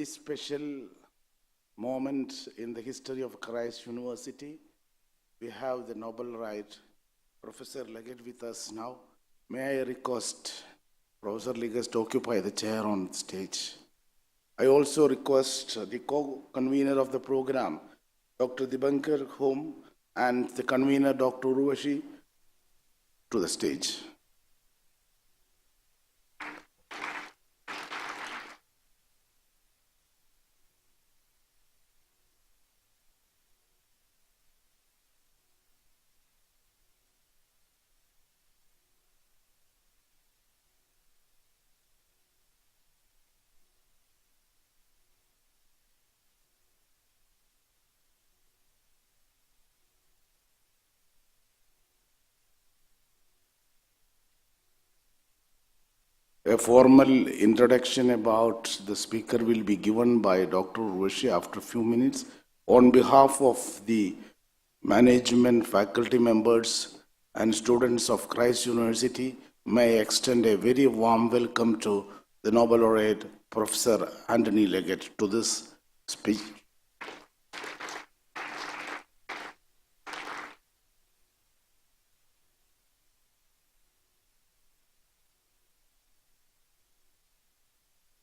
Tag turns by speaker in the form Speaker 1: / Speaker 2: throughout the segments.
Speaker 1: very special moment in the history of Christ University. We have the Nobel Laureate, Professor Leggett, with us now. May I request Professor Leggett to occupy the chair on stage. I also request the co-convener of the program, Dr. Dibankar Home, and the convener, Dr. Urvashi, to the stage. A formal introduction about the speaker will be given by Dr. Urvashi after a few minutes. On behalf of the management, faculty members, and students of Christ University, may I extend a very warm welcome to the Nobel Laureate, Professor Anthony Leggett, to this speech.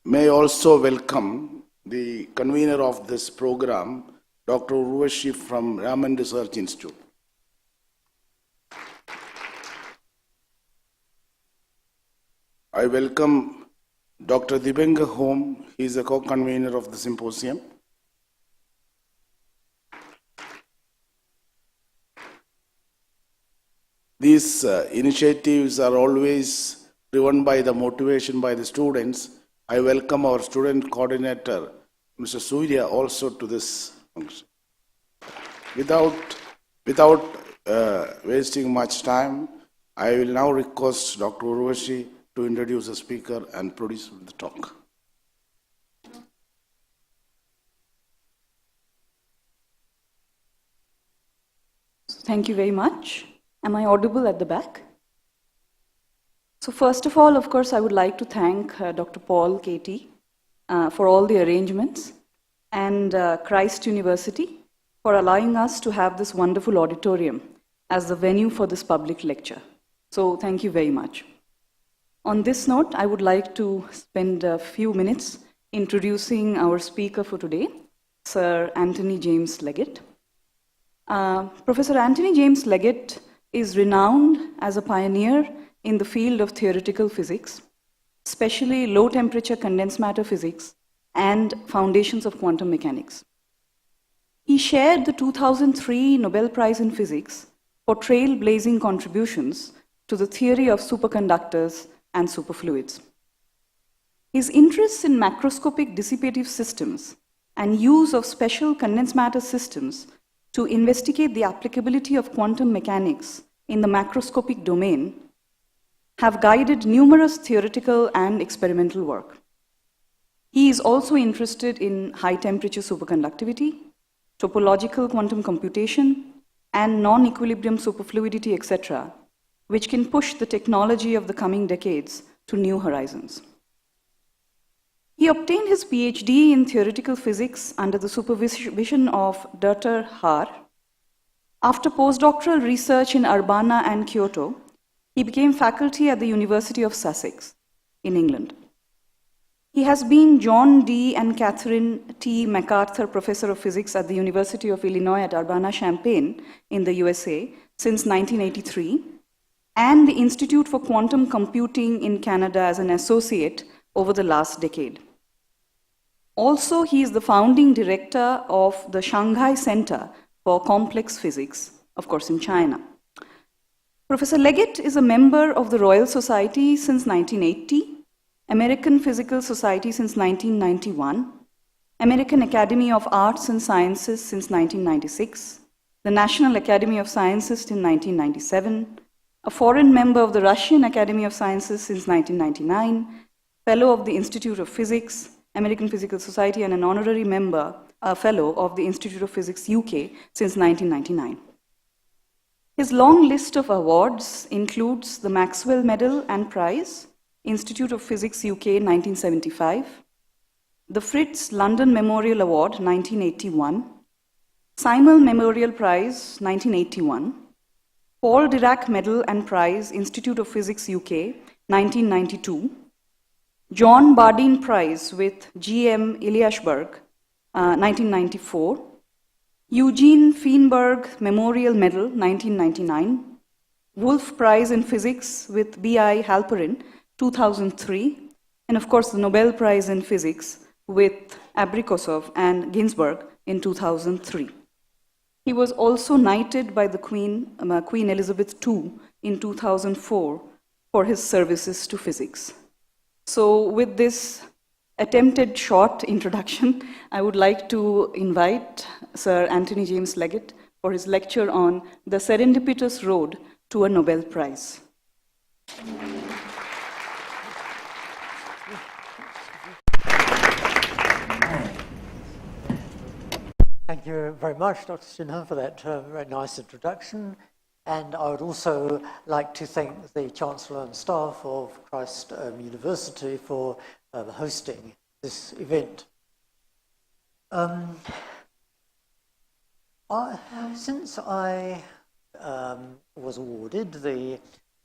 Speaker 1: May I also welcome the convener of this program, Dr. Urvashi from Raman Research Institute. I welcome Dr. Dibankar Home. He is a co-convener of the symposium. These initiatives are always driven by the motivation by the students. I welcome our student coordinator, Mr. Surya, also to this function. Without wasting much time, I will now request Dr. Urvashi to introduce the speaker and produce the talk.
Speaker 2: Thank you very much. Am I audible at the back? So first of all, of course, I would like to thank Dr. Paul Katie for all the arrangements and Christ University for allowing us to have this wonderful auditorium as the venue for this public lecture. So thank you very much. On this note, I would like to spend a few minutes introducing our speaker for today, Sir Anthony James Leggett. Professor Anthony James Leggett is renowned as a pioneer in the field of theoretical physics, especially low-temperature condensed matter physics and foundations of quantum mechanics. He shared the 2003 Nobel Prize in Physics for trailblazing contributions to the theory of superconductors and superfluids. His interests in macroscopic dissipative systems and use of special condensed matter systems to investigate the applicability of quantum mechanics in the macroscopic domain have guided numerous theoretical and experimental work. He is also interested in high-temperature superconductivity, topological quantum computation, and non-equilibrium superfluidity, etc., which can push the technology of the coming decades to new horizons. He obtained his PhD in theoretical physics under the supervision of Dr. Haar. After postdoctoral research in Urbana and Kyoto, he became faculty at the University of Sussex in England. He has been John D. and Catherine T. MacArthur Professor of Physics at the University of Illinois at Urbana-Champaign in the USA since 1983, and the Institute for Quantum Computing in Canada as an associate over the last decade. Also, he is the founding director of the Shanghai Center for Complex Physics, of course in China. Professor Leggett is a member of the Royal Society since 1980, American Physical Society since 1991, American Academy of Arts and Sciences since 1996, the National Academy of Sciences in 1997, a foreign member of the Russian Academy of Sciences since 1999, fellow of the Institute of Physics, American Physical Society, and an honorary member, a fellow of the Institute of Physics UK since 1999. His long list of awards includes the Maxwell Medal and Prize, Institute of Physics UK 1975, the Fritz London Memorial Award, 1981, Simon Memorial Prize, 1981, Paul Dirac Medal and Prize, Institute of Physics, UK, 1992, John Bardeen Prize with G.M. Eliashberg, 1994, Eugene Feinberg Memorial Medal, 1999, Wolf Prize in Physics with B.I. Halperin, 2003, and of course the Nobel Prize in Physics with Abrikosov and Ginsburg in 2003. He was also knighted by the Queen Elizabeth II in 2004 for his services to physics. So with this attempted short introduction, I would like to invite Sir Anthony James Leggett for his lecture on the Serendipitous Road to a Nobel Prize.
Speaker 3: Thank you very much, Dr. Sinha, for that very nice introduction. And I would also like to thank the Chancellor and staff of Christ University for hosting this event. Since I was awarded the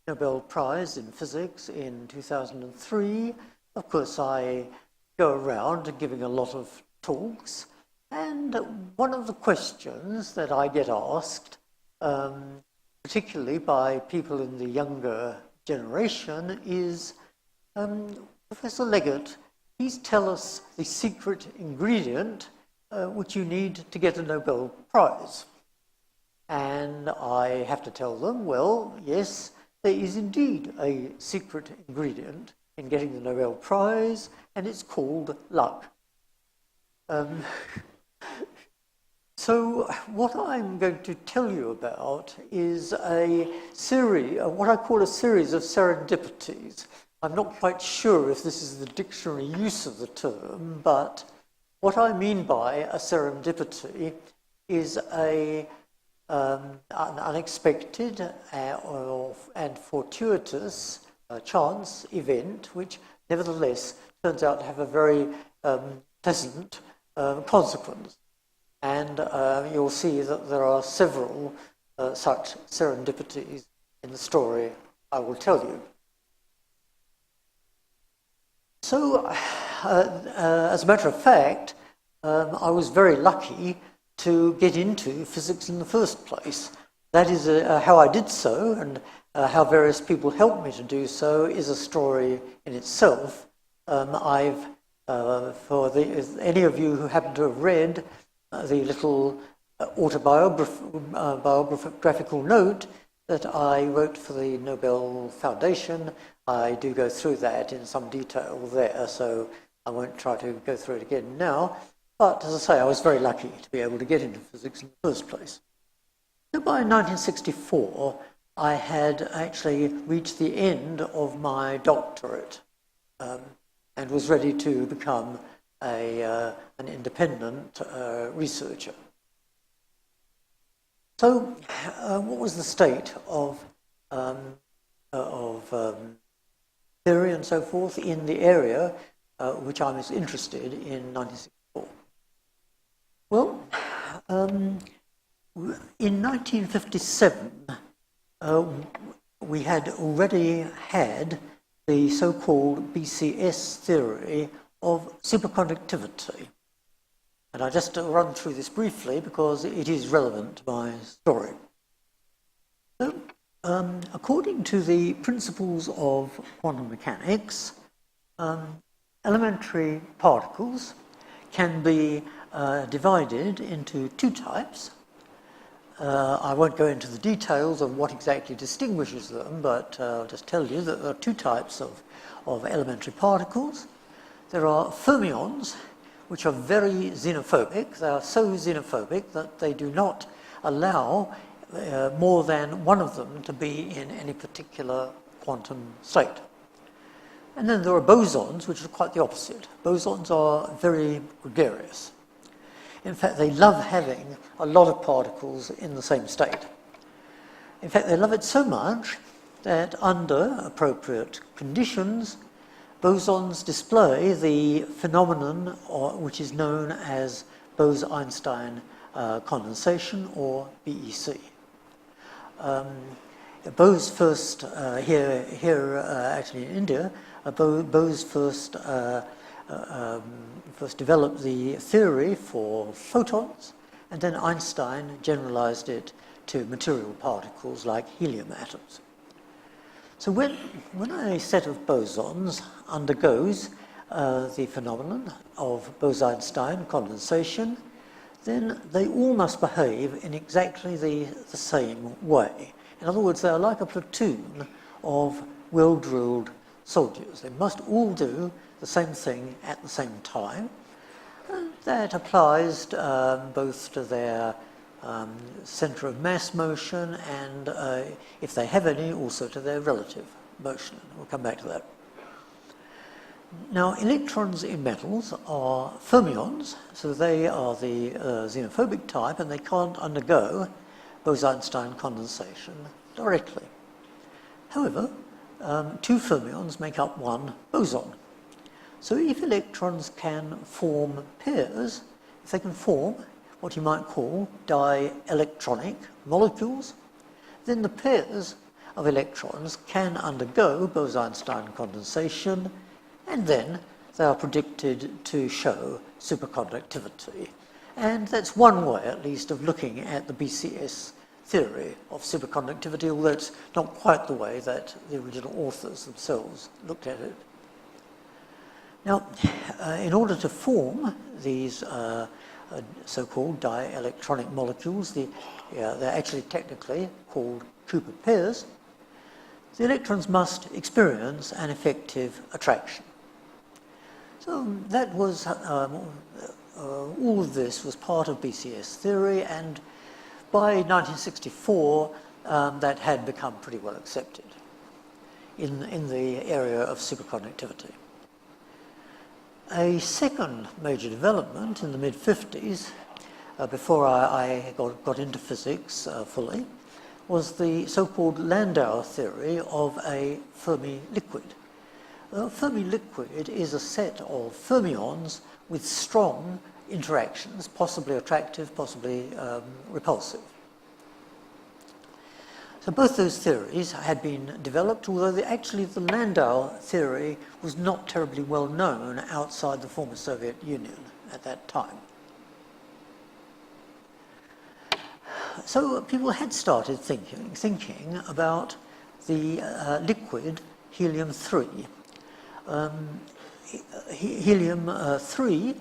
Speaker 3: Nobel Prize in Physics in 2003, of course I go around giving a lot of talks, and one of the questions that I get asked, particularly by people in the younger generation, is, Professor Leggett, please tell us the secret ingredient which you need to get a Nobel Prize. And I have to tell them, well, yes, there is indeed a secret ingredient in getting the Nobel Prize, and it's called luck. So what I'm going to tell you about is a series, what I call a series of serendipities. I'm not quite sure if this is the dictionary use of the term, but what I mean by a serendipity is an unexpected and fortuitous chance event, which nevertheless turns out to have a very pleasant consequence. And you'll see that there are several such serendipities in the story I will tell you. So, as a matter of fact, I was very lucky to get into physics in the first place. That is how I did so, and how various people helped me to do so is a story in itself. For any of you who happen to have read the little autobiographical note that I wrote for the Nobel Foundation, I do go through that in some detail there, so I won't try to go through it again now. But as I say, I was very lucky to be able to get into physics in the first place. So by 1964, I had actually reached the end of my doctorate and was ready to become an independent researcher. So, what was the state of theory and so forth in the area which I was interested in 1964? Well, in 1957, we had already had the so-called BCS theory of superconductivity. And I just run through this briefly because it is relevant to my story. So, according to the principles of quantum mechanics, elementary particles can be divided into two types. I won't go into the details of what exactly distinguishes them, but I'll just tell you that there are two types of elementary particles. There are fermions, which are very xenophobic. They are so xenophobic that they do not allow more than one of them to be in any particular quantum state. And then there are bosons, which are quite the opposite. Bosons are very gregarious. In fact, they love having a lot of particles in the same state. In fact, they love it so much that under appropriate conditions, bosons display the phenomenon which is known as Bose-Einstein condensation, or BEC. Bose first, actually in India, Bose first developed the theory for photons, and then Einstein generalized it to material particles like helium atoms. So when a set of bosons undergoes the phenomenon of Bose-Einstein condensation, then they all must behave in exactly the same way. In other words, they are like a platoon of well-drilled soldiers. They must all do the same thing at the same time. And that applies both to their center of mass motion and, if they have any, also to their relative motion. We'll come back to that. Now, electrons in metals are fermions, so they are the xenophobic type, and they can't undergo Bose-Einstein condensation directly. However, two fermions make up one boson. So if electrons can form pairs, if they can form what you might call dielectronic molecules, then the pairs of electrons can undergo Bose-Einstein condensation, and then they are predicted to show superconductivity. And that's one way, at least, of looking at the BCS theory of superconductivity, although it's not quite the way that the original authors themselves looked at it. Now, in order to form these so-called dielectronic molecules, they're actually technically called Cooper pairs, the electrons must experience an effective attraction. So that was, all of this was part of BCS theory, and by 1964 that had become pretty well accepted in the area of superconductivity. A second major development in the mid-50s, before I got into physics fully, was the so-called Landau theory of a Fermi liquid. A Fermi liquid is a set of fermions with strong interactions, possibly attractive, possibly repulsive. So both those theories had been developed, although actually the Landau theory was not terribly well known outside the former Soviet Union at that time. So people had started thinking about the liquid helium-3. Helium-3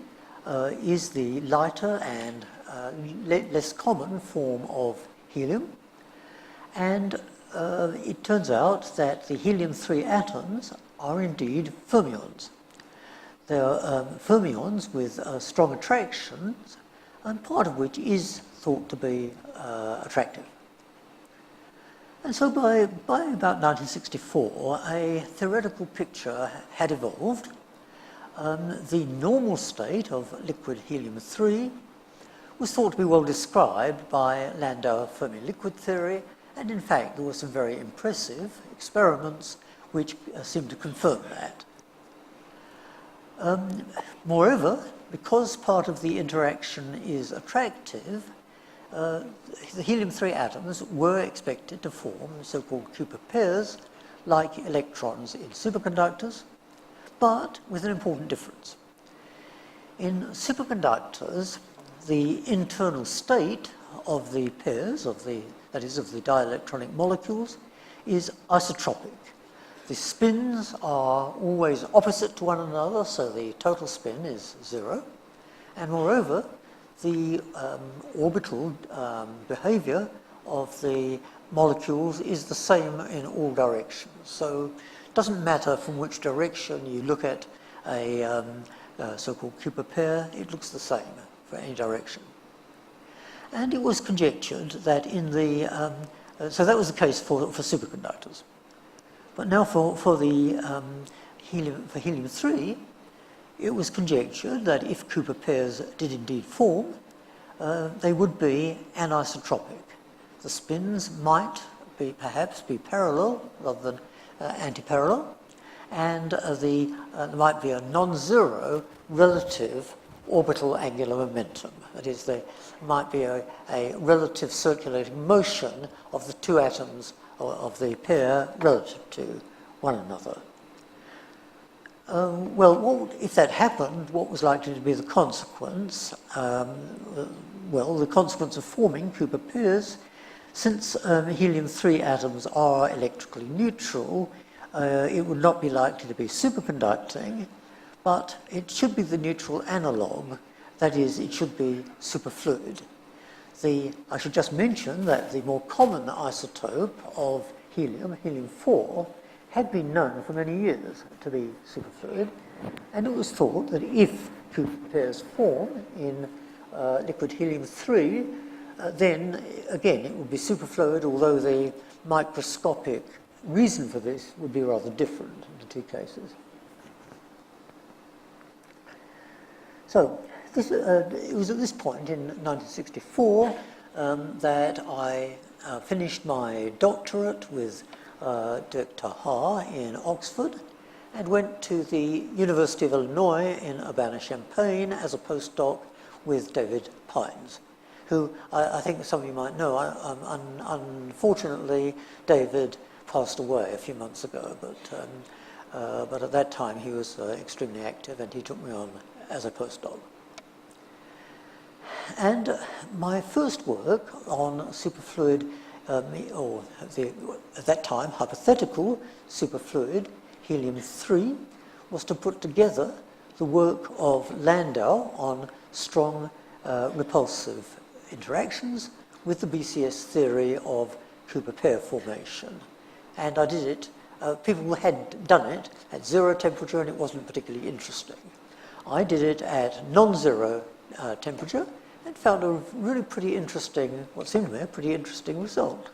Speaker 3: is the lighter and less common form of helium. And it turns out that the helium-3 atoms are indeed fermions. They are fermions with strong attractions, and part of which is thought to be attractive. And so by about 1964, a theoretical picture had evolved. The normal state of liquid helium-3 was thought to be well described by Landau Fermi liquid theory, and in fact there were some very impressive experiments which seemed to confirm that. Moreover, because part of the interaction is attractive, the helium-3 atoms were expected to form so-called Cooper pairs like electrons in superconductors, but with an important difference. In superconductors, the internal state of the pairs, that is, of the dielectronic molecules, is isotropic. The spins are always opposite to one another, so the total spin is 0. And moreover, the orbital behavior of the molecules is the same in all directions. So it doesn't matter from which direction you look at a so-called Cooper pair, it looks the same for any direction. And it was conjectured that in the, so that was the case for superconductors. But now for helium-3, it was conjectured that if Cooper pairs did indeed form, they would be anisotropic. The spins might perhaps be parallel rather than antiparallel, and there might be a non-zero relative orbital angular momentum. That is, there might be a relative circulating motion of the two atoms of the pair relative to one another. Well, if that happened, what was likely to be the consequence? Well, the consequence of forming Cooper pairs, since helium-3 atoms are electrically neutral, it would not be likely to be superconducting, but it should be the neutral analogue. That is, it should be superfluid. I should just mention that the more common isotope of helium, helium-4, had been known for many years to be superfluid, and it was thought that if Cooper pairs form in liquid helium-3, then again it would be superfluid, although the microscopic reason for this would be rather different in the two cases. So it was at this point in 1964 that I finished my doctorate with Dirk Tahar in Oxford and went to the University of Illinois in Urbana-Champaign as a postdoc with David Pines, who I think some of you might know. Unfortunately, David passed away a few months ago, but at that time he was extremely active and he took me on as a postdoc. And my first work on superfluid, at that time, hypothetical superfluid, helium-3, was to put together the work of Landau on strong repulsive interactions with the BCS theory of Cooper pair formation. And I did it, people had done it at 0 temperature and it wasn't particularly interesting. I did it at non-zero temperature and found a really pretty interesting, what seemed to me a pretty interesting result.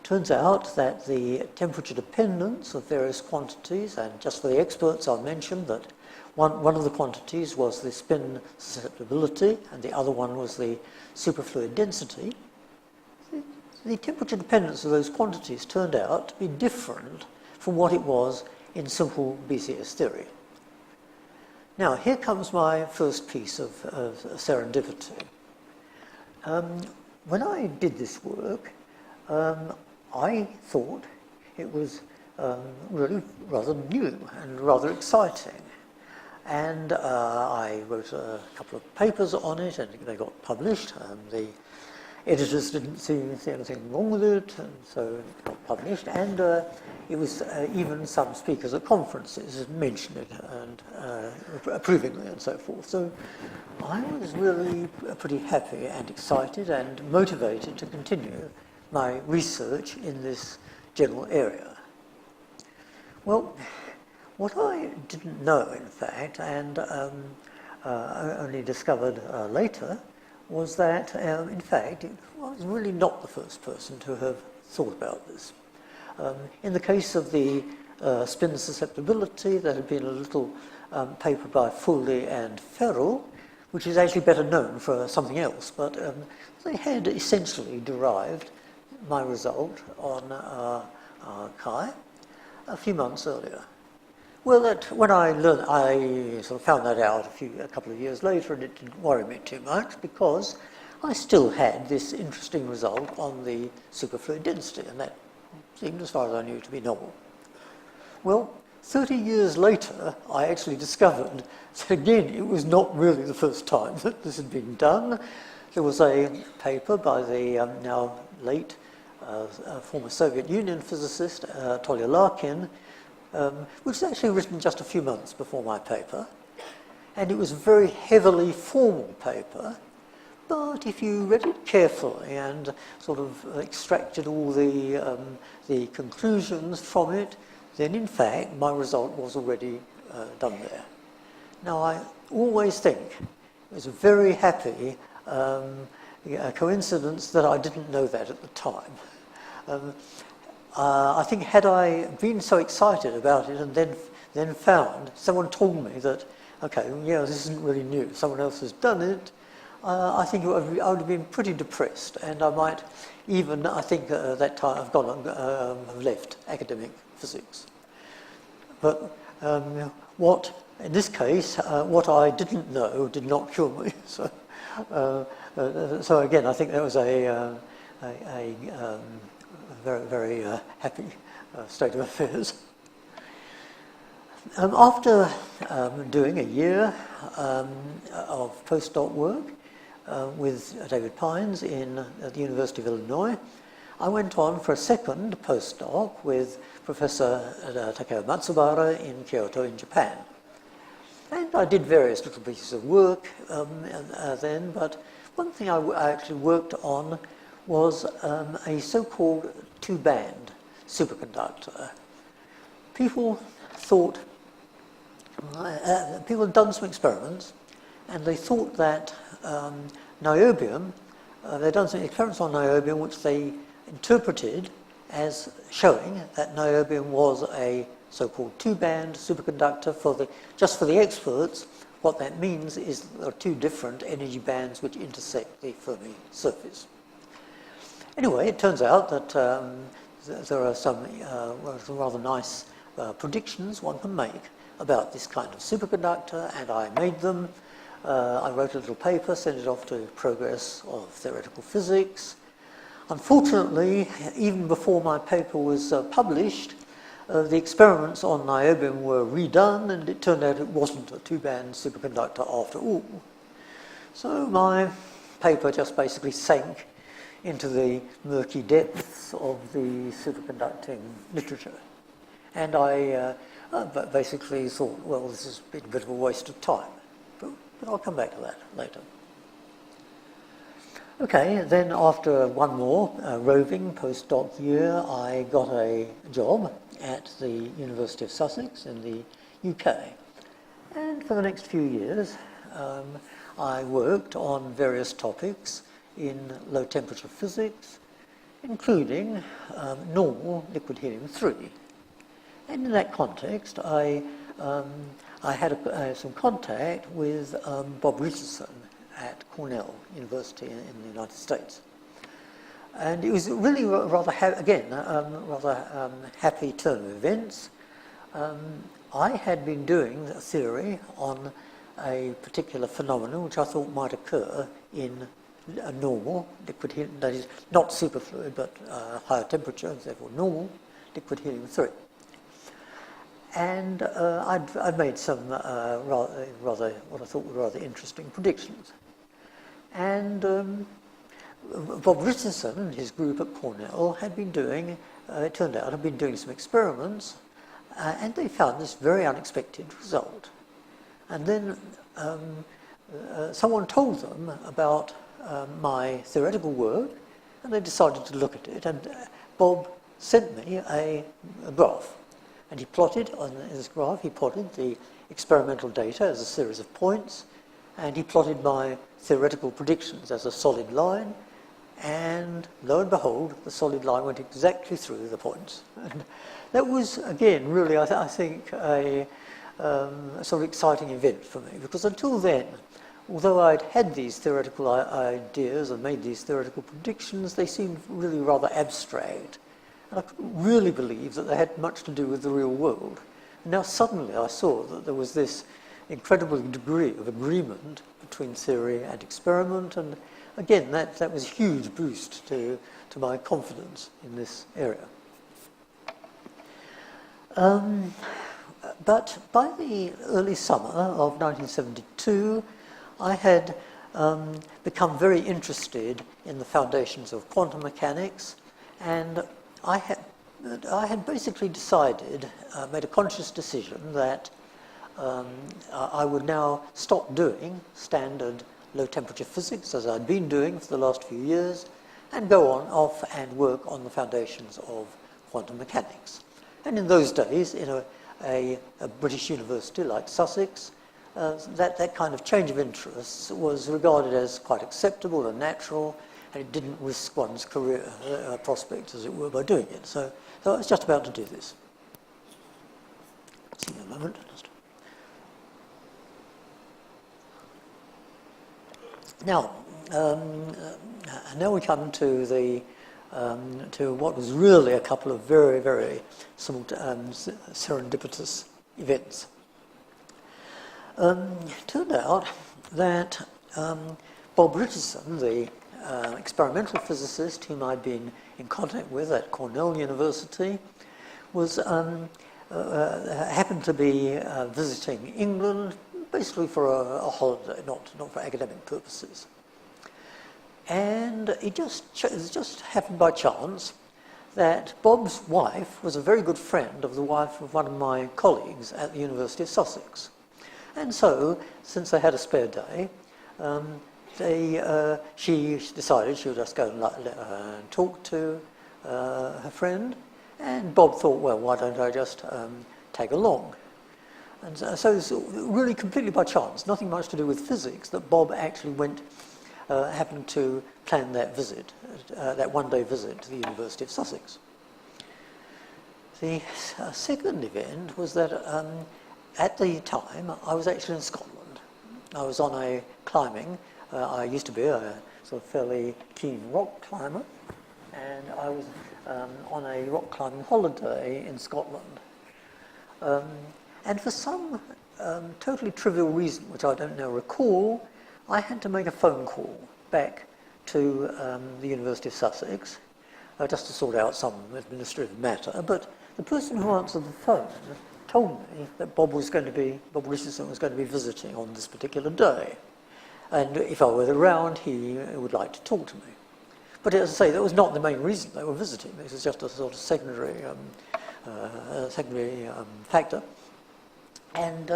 Speaker 3: Turns out that the temperature dependence of various quantities, and just for the experts I'll mention that one of the quantities was the spin susceptibility and the other one was the superfluid density. The temperature dependence of those quantities turned out to be different from what it was in simple BCS theory. Now, here comes my first piece of serendipity. When I did this work, I thought it was really rather new and rather exciting. And I wrote a couple of papers on it and they got published. The editors didn't see anything wrong with it, and so it got published. And it was even some speakers at conferences mentioned it and approvingly and so forth. So I was really pretty happy and excited and motivated to continue my research in this general area. Well, what I didn't know, in fact, and only discovered later, was that, in fact, I was really not the first person to have thought about this. In the case of the spin susceptibility, there had been a little paper by Foley and Ferrell, which is actually better known for something else, but they had essentially derived my result on Chi a few months earlier. Well, when I learned, I sort of found that out a couple of years later, and it didn't worry me too much because I still had this interesting result on the superfluid density, and that seemed, as far as I knew, to be novel. Well, 30 years later, I actually discovered that, again, it was not really the first time that this had been done. There was a paper by the now late former Soviet Union physicist, Tolya Larkin, which was actually written just a few months before my paper. And it was a very heavily formal paper, but if you read it carefully and sort of extracted all the conclusions from it, then in fact my result was already done there. Now I always think it was a very happy coincidence that I didn't know that at the time. I think had I been so excited about it and then found, someone told me that, okay, yeah, this isn't really new, someone else has done it, I think I would have been pretty depressed, and I might even, I think at that time, have left academic physics. But what, in this case, what I didn't know did not kill me. So again, I think that was a very, very happy state of affairs. After doing a year of postdoc work with David Pines at the University of Illinois, I went on for a second postdoc with Professor Takeo Matsubara in Kyoto in Japan. And I did various little pieces of work then, but one thing I actually worked on was a so-called two-band superconductor. People thought, people had done some experiments, and they thought that niobium, they'd done some experiments on niobium which they interpreted as showing that niobium was a so-called two-band superconductor. Just for the experts, what that means is there are two different energy bands which intersect the Fermi surface. Anyway, it turns out that there are some rather nice predictions one can make about this kind of superconductor, and I made them. I wrote a little paper, sent it off to Progress of Theoretical Physics. Unfortunately, even before my paper was published, the experiments on niobium were redone, and it turned out it wasn't a two-band superconductor after all. So my paper just basically sank into the murky depths of the superconducting literature. And I basically thought, well, this has been a bit of a waste of time. But I'll come back to that later. Okay, then after one more roving postdoc year, I got a job at the University of Sussex in the UK. And for the next few years, I worked on various topics in low temperature physics, including normal liquid helium-3. And in that context, I had some contact with Bob Richardson at Cornell University in the United States. And it was really rather happy turn of events. I had been doing a theory on a particular phenomenon which I thought might occur in a normal liquid helium, that is not superfluid but higher temperature, therefore normal liquid helium-3. And I'd made some rather what I thought were rather interesting predictions. And Bob Richardson and his group at Cornell had been doing, it turned out, had been doing some experiments, and they found this very unexpected result. And then someone told them about my theoretical work, and they decided to look at it. And Bob sent me a graph. And he plotted, on this graph, he plotted the experimental data as a series of points, and he plotted my theoretical predictions as a solid line, and lo and behold, the solid line went exactly through the points. And that was, again, really, I think, a sort of exciting event for me, because until then, although I'd had these theoretical ideas and made these theoretical predictions, they seemed really rather abstract. And I couldn't really believe that they had much to do with the real world. And now suddenly I saw that there was this incredible degree of agreement between theory and experiment, and again, that was a huge boost to my confidence in this area. But by the early summer of 1972, I had become very interested in the foundations of quantum mechanics, and I had basically decided, made a conscious decision that I would now stop doing standard low temperature physics as I'd been doing for the last few years, and go off and work on the foundations of quantum mechanics. And in those days, in a British university like Sussex, that kind of change of interests was regarded as quite acceptable and natural, and it didn't risk one's career prospects, as it were, by doing it. So I was just about to do this. Just give me a moment. Now we come to to what was really a couple of very, very serendipitous events. Turned out that Bob Richardson, the experimental physicist whom I'd been in contact with at Cornell University, was happened to be visiting England, basically for a holiday, not for academic purposes. And it just happened by chance that Bob's wife was a very good friend of the wife of one of my colleagues at the University of Sussex. And so, since they had a spare day, she decided she would just go and talk to her friend. And Bob thought, well, why don't I just tag along? And so it's really completely by chance, nothing much to do with physics, that Bob actually happened to plan that visit, that one-day visit to the University of Sussex. The second event was that at the time I was actually in Scotland. I was on a climbing. I used to be a sort of fairly keen rock climber, and I was on a rock climbing holiday in Scotland. And for some totally trivial reason, which I don't now recall, I had to make a phone call back to the University of Sussex just to sort out some administrative matter. But the person who answered the phone told me that Bob Richardson was going to be visiting on this particular day. And if I were around, he would like to talk to me. But as I say, that was not the main reason they were visiting. This was just a sort of secondary factor. And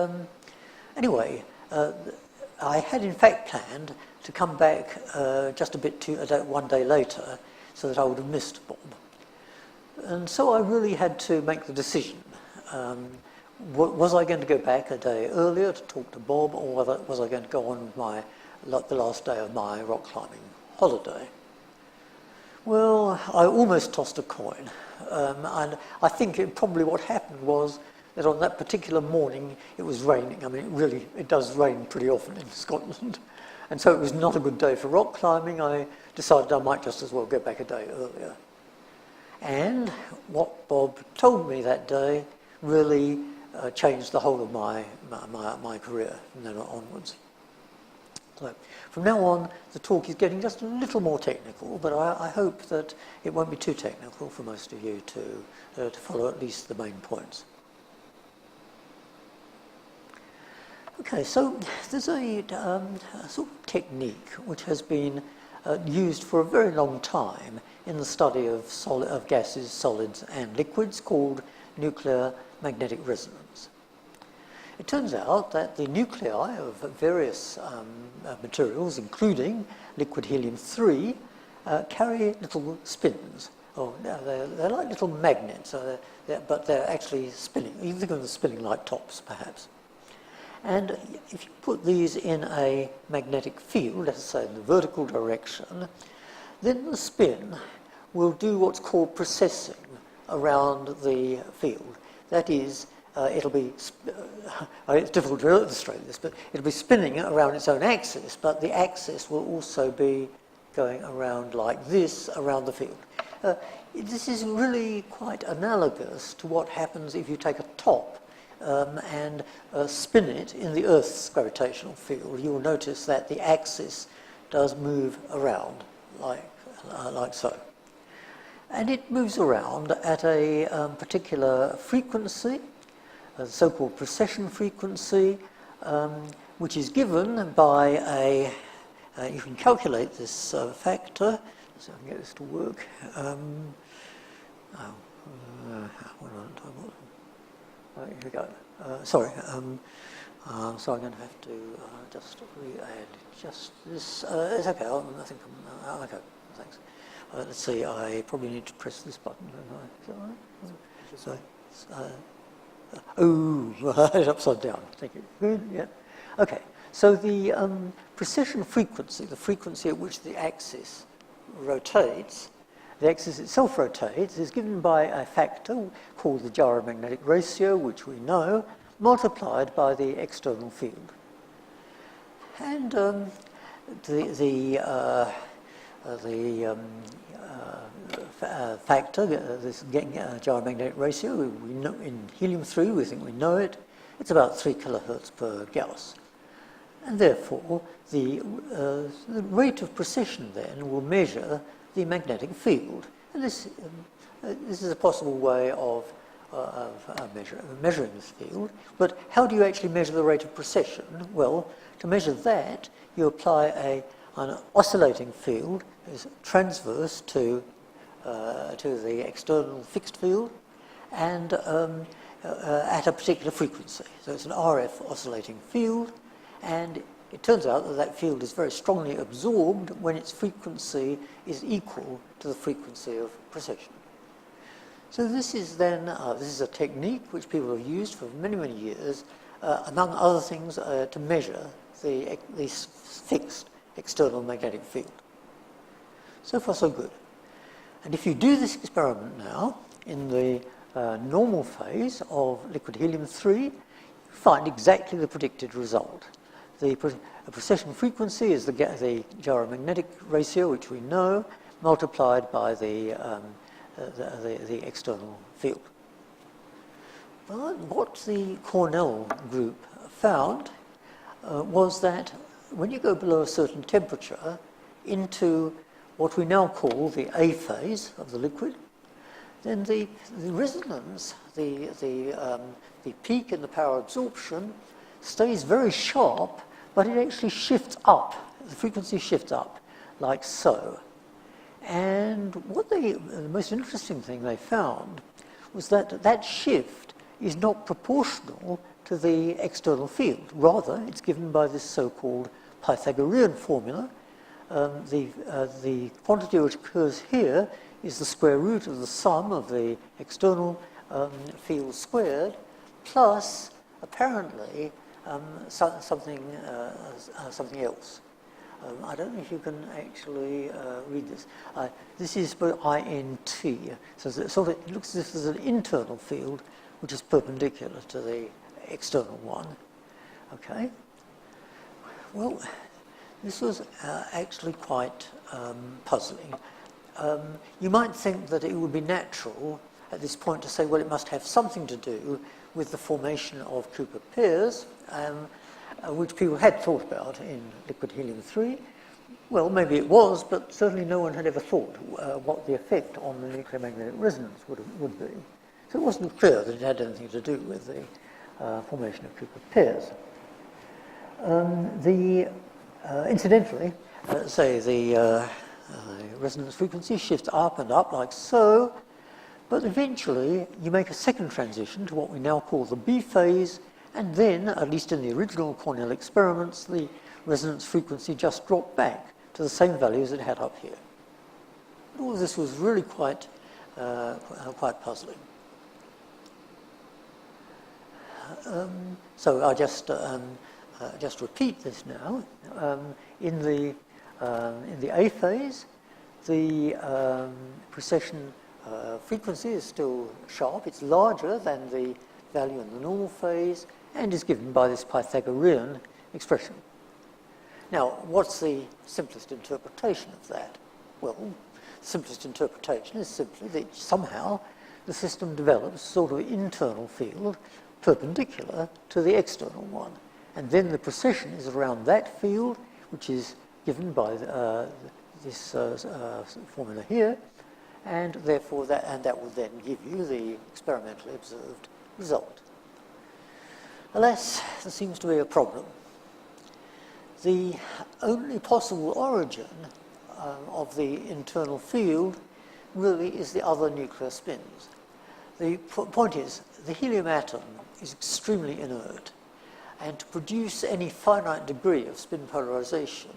Speaker 3: anyway, I had in fact planned to come back just a bit one day later, so that I would have missed Bob. And so I really had to make the decision. Was I going to go back a day earlier to talk to Bob, or was I going to go on with the last day of my rock climbing holiday? Well, I almost tossed a coin. And I think probably what happened was that on that particular morning it was raining. I mean, it does rain pretty often in Scotland. And so it was not a good day for rock climbing. I decided I might just as well go back a day earlier. And what Bob told me that day really changed the whole of my career from then onwards. So from now on, the talk is getting just a little more technical, but I hope that it won't be too technical for most of you to follow at least the main points. Okay, so there's a sort of technique which has been used for a very long time in the study of gases, solids and liquids called nuclear magnetic resonance. It turns out that the nuclei of various materials, including liquid helium-3, carry little spins. They're like little magnets, but they're actually spinning. You can think of them as spinning like tops, perhaps. And if you put these in a magnetic field, let's say in the vertical direction, then the spin will do what's called precessing around the field. That is, it'll be, it's difficult to illustrate this, but it'll be spinning around its own axis, but the axis will also be going around like this around the field. This is really quite analogous to what happens if you take a top and spin it in the Earth's gravitational field. You will notice that the axis does move around like so. And it moves around at a particular frequency, a so-called precession frequency, which is given by you can calculate this factor, so I can get this to work. Here we go. Sorry, so I'm going to have to just re-add just this. It's okay. I think I'm okay. Thanks. Let's see. I probably need to press this button, don't I? Is that right? So, upside down. Thank you. Good. Yeah. Okay. So the precession frequency, the frequency at which the axis rotates, the axis itself rotates, is given by a factor called the gyromagnetic ratio, which we know, multiplied by the external field. And factor, this gyromagnetic ratio, we know in helium-3, we think we know it. it's about 3 kilohertz per Gauss. And therefore, the rate of precession then will measure the magnetic field. And this is a possible way of measuring this field. But how do you actually measure the rate of precession? Well, to measure that, you apply an oscillating field is transverse to the external fixed field and at a particular frequency. So it's an RF oscillating field, and it turns out that that field is very strongly absorbed when its frequency is equal to the frequency of precession. So this is then this is a technique which people have used for many, many years, among other things, to measure the fixed external magnetic field. So far, so good. And if you do this experiment now in the normal phase of liquid helium-3, you find exactly the predicted result. The precession frequency is the gyromagnetic ratio, which we know, multiplied by the external field. But what the Cornell group found was that when you go below a certain temperature into what we now call the A phase of the liquid, then the resonance, the peak in the power absorption stays very sharp, but it actually shifts up. The frequency shifts up, like so. And the most interesting thing they found was that that shift is not proportional to the external field. Rather, it's given by this so-called Pythagorean formula. The quantity which occurs here is the square root of the sum of the external field squared plus, apparently, something else. I don't know if you can actually read this. This is by INT. So it looks as if there's an internal field which is perpendicular to the external one. Okay. Well, this was actually quite puzzling. You might think that it would be natural at this point to say, well, it must have something to do with the formation of Cooper pairs, which people had thought about in liquid helium-3. Well, maybe it was, but certainly no one had ever thought what the effect on the nuclear magnetic resonance would be. So it wasn't clear that it had anything to do with the formation of Cooper pairs. Incidentally, say the resonance frequency shifts up and up like so, but eventually you make a second transition to what we now call the B phase, and then, at least in the original Cornell experiments, the resonance frequency just dropped back to the same values it had up here. All of this was really quite puzzling. So I just repeat this now. In the A phase, the precession frequency is still sharp. It's larger than the value in the normal phase and is given by this Pythagorean expression. Now, what's the simplest interpretation of that? Well, the simplest interpretation is simply that somehow the system develops a sort of internal field perpendicular to the external one. And then the precession is around that field, which is given by this formula here, and therefore that will then give you the experimentally observed result. Alas, there seems to be a problem. The only possible origin of the internal field really is the other nuclear spins. The point is, the helium atom is extremely inert, and to produce any finite degree of spin polarization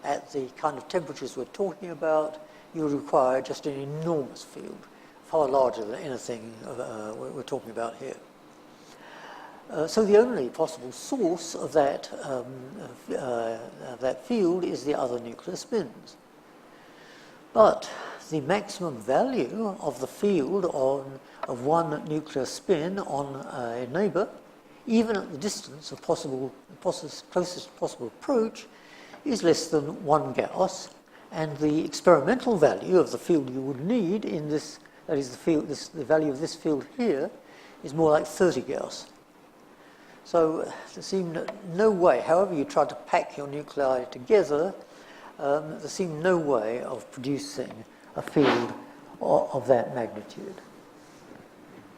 Speaker 3: at the kind of temperatures we're talking about, you require just an enormous field, far larger than anything we're talking about here. So the only possible source of that field is the other nuclear spins. But the maximum value of the field of one nuclear spin on a neighbor, even at the distance of closest possible approach, is less than 1 Gauss, and the experimental value of the field you would need in this, the value of this field here, is more like 30 Gauss. So there seemed no way, however you tried to pack your nuclei together, there seemed no way of producing a field of that magnitude.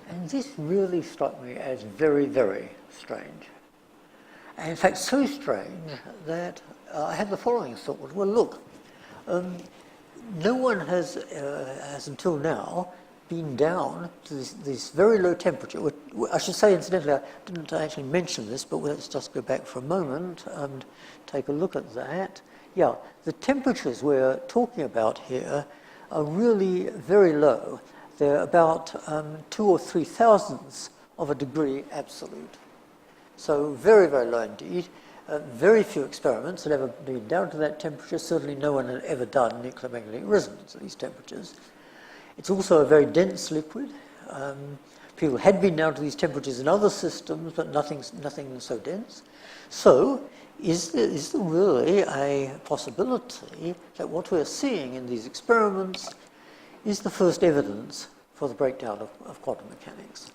Speaker 3: And this really struck me as very, very strange. And in fact, so strange that I had the following thought. Well, look, no one has until now been down to this very low temperature. I should say, incidentally, I didn't actually mention this, but let's just go back for a moment and take a look at that. Yeah, the temperatures we're talking about here are really very low. They're about 2 or 3 thousandths of a degree absolute. So very, very low indeed. Very few experiments had ever been down to that temperature. Certainly no one had ever done nuclear magnetic resonance at these temperatures. It's also a very dense liquid. People had been down to these temperatures in other systems, but nothing so dense. So is there really a possibility that what we're seeing in these experiments is the first evidence for the breakdown of quantum mechanics?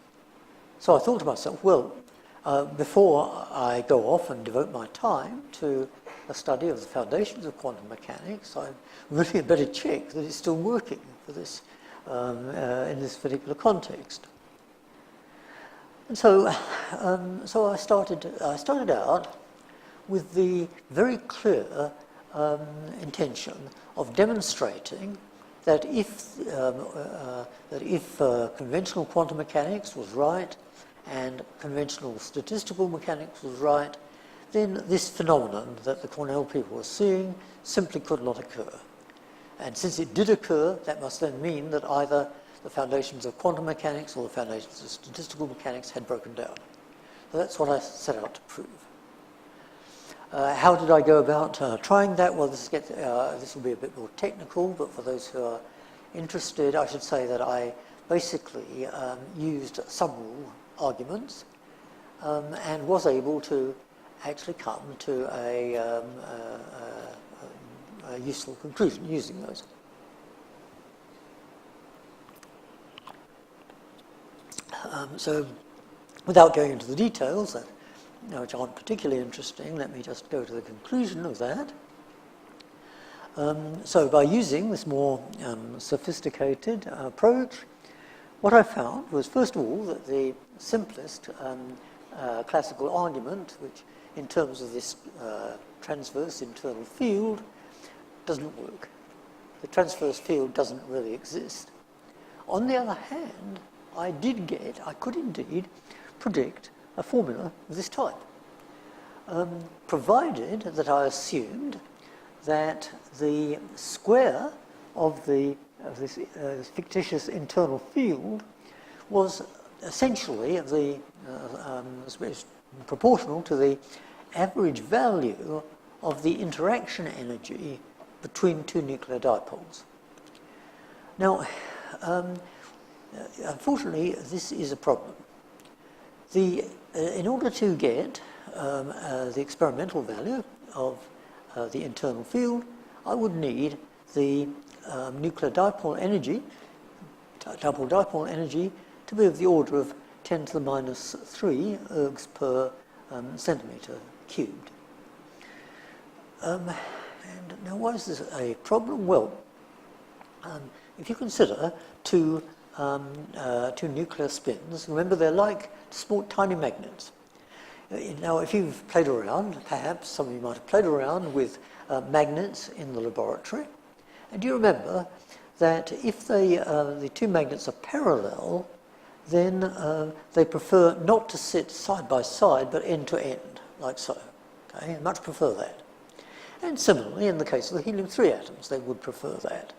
Speaker 3: So I thought to myself, well, before I go off and devote my time to a study of the foundations of quantum mechanics, I really better check that it's still working for this in this particular context. And so, I started out with the very clear intention of demonstrating that if conventional quantum mechanics was right and conventional statistical mechanics was right, then this phenomenon that the Cornell people were seeing simply could not occur. And since it did occur, that must then mean that either the foundations of quantum mechanics or the foundations of statistical mechanics had broken down. So that's what I set out to prove. How did I go about trying that? Well, this will be a bit more technical, but for those who are interested, I should say that I basically used sum rule arguments and was able to actually come to a useful conclusion using those. So without going into the details, which aren't particularly interesting, let me just go to the conclusion of that. So by using this more sophisticated approach, what I found was, first of all, that the simplest classical argument, which in terms of this transverse internal field, doesn't work. The transverse field doesn't really exist. On the other hand, I could indeed predict a formula of this type, provided that I assumed that the square of this fictitious internal field was essentially proportional to the average value of the interaction energy between two nuclear dipoles. Now, unfortunately, this is a problem. In order to get the experimental value of the internal field, I would need the nuclear dipole energy, dipole energy, to be of the order of 10 to the minus 3 ergs per centimetre cubed. And now, why is this a problem? Well, if you consider two nuclear spins, remember they're like small, tiny magnets. Now, if you've played around, perhaps some of you might have played around with magnets in the laboratory, and do you remember that if the two magnets are parallel, then they prefer not to sit side by side, but end to end, like so. Okay, I much prefer that. And similarly, in the case of the helium-3 atoms, they would prefer that.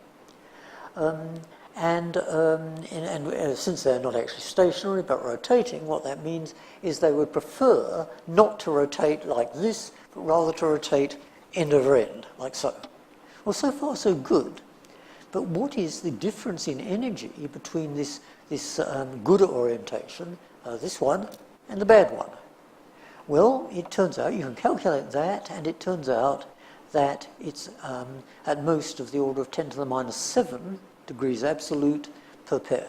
Speaker 3: Since they're not actually stationary but rotating, what that means is they would prefer not to rotate like this, but rather to rotate end over end, like so. Well, so far so good. But what is the difference in energy between this good orientation, this one, and the bad one? Well, it turns out you can calculate that, and it turns out that it's at most of the order of 10 to the minus 7 degrees absolute per pair.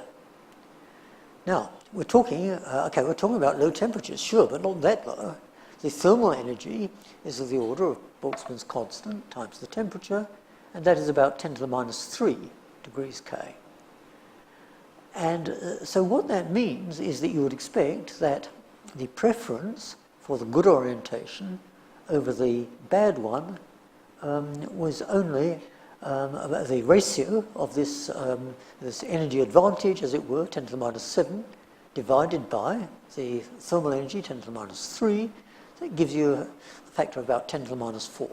Speaker 3: Now, we're talking about low temperatures, sure, but not that low. The thermal energy is of the order of Boltzmann's constant times the temperature, and that is about 10 to the minus 3 degrees K. And so what that means is that you would expect that the preference for the good orientation over the bad one was only the ratio of this, this energy advantage, as it were, 10 to the minus 7, divided by the thermal energy, 10 to the minus 3. That gives you a factor of about 10 to the minus 4.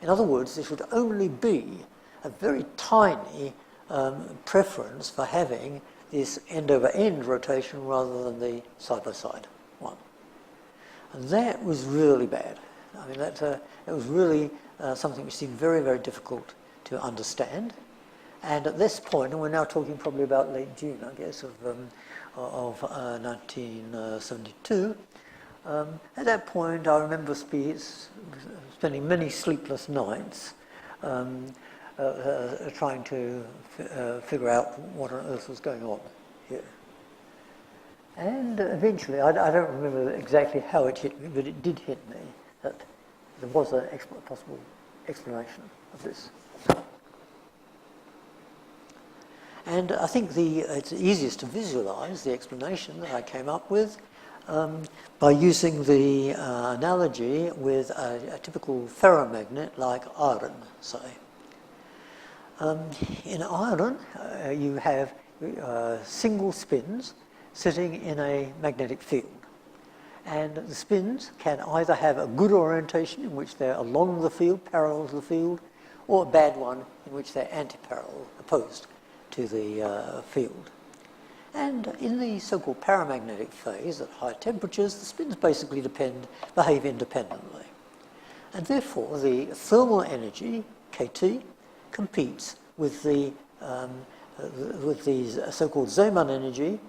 Speaker 3: In other words, there should only be a very tiny preference for having this end-over-end rotation rather than the side-by-side one. And that was really bad. I mean, that was really something which seemed very, very difficult to understand. And at this point, and we're now talking probably about late June, I guess, of 1972, at that point, I remember spending many sleepless nights trying to figure out what on earth was going on here. And eventually, I don't remember exactly how it hit me, but it did hit me that there was a possible explanation of this. And I think it's easiest to visualize the explanation that I came up with by using the analogy with a typical ferromagnet like iron, say. In iron, you have single spins sitting in a magnetic field. And the spins can either have a good orientation in which they're along the field, parallel to the field, or a bad one in which they're anti-parallel, opposed to the field. And in the so-called paramagnetic phase at high temperatures, the spins basically behave independently. And therefore, the thermal energy, KT, competes with the so-called Zeeman energy,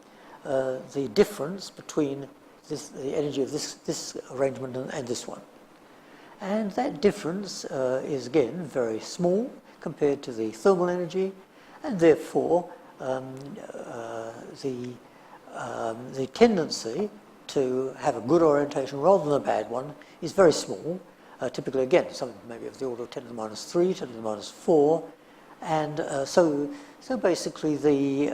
Speaker 3: the difference between the energy of this arrangement and this one. And that difference is, again, very small compared to the thermal energy, and therefore the tendency to have a good orientation rather than a bad one is very small. Typically, again, something maybe of the order of 10 to the minus 3, 10 to the minus 4. And so basically the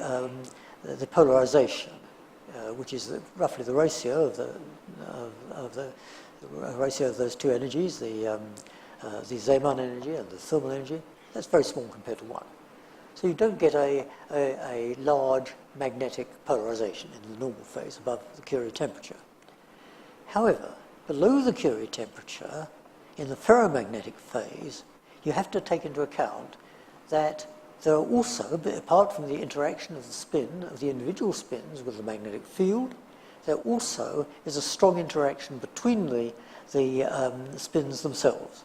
Speaker 3: polarization, which is roughly the ratio of the ratio of those two energies, the Zeeman energy and the thermal energy, that's very small compared to 1. So you don't get a large magnetic polarization in the normal phase above the Curie temperature. However, below the Curie temperature, in the ferromagnetic phase, you have to take into account that there are also, apart from the interaction of the spin, of the individual spins with the magnetic field, there also is a strong interaction between the spins themselves.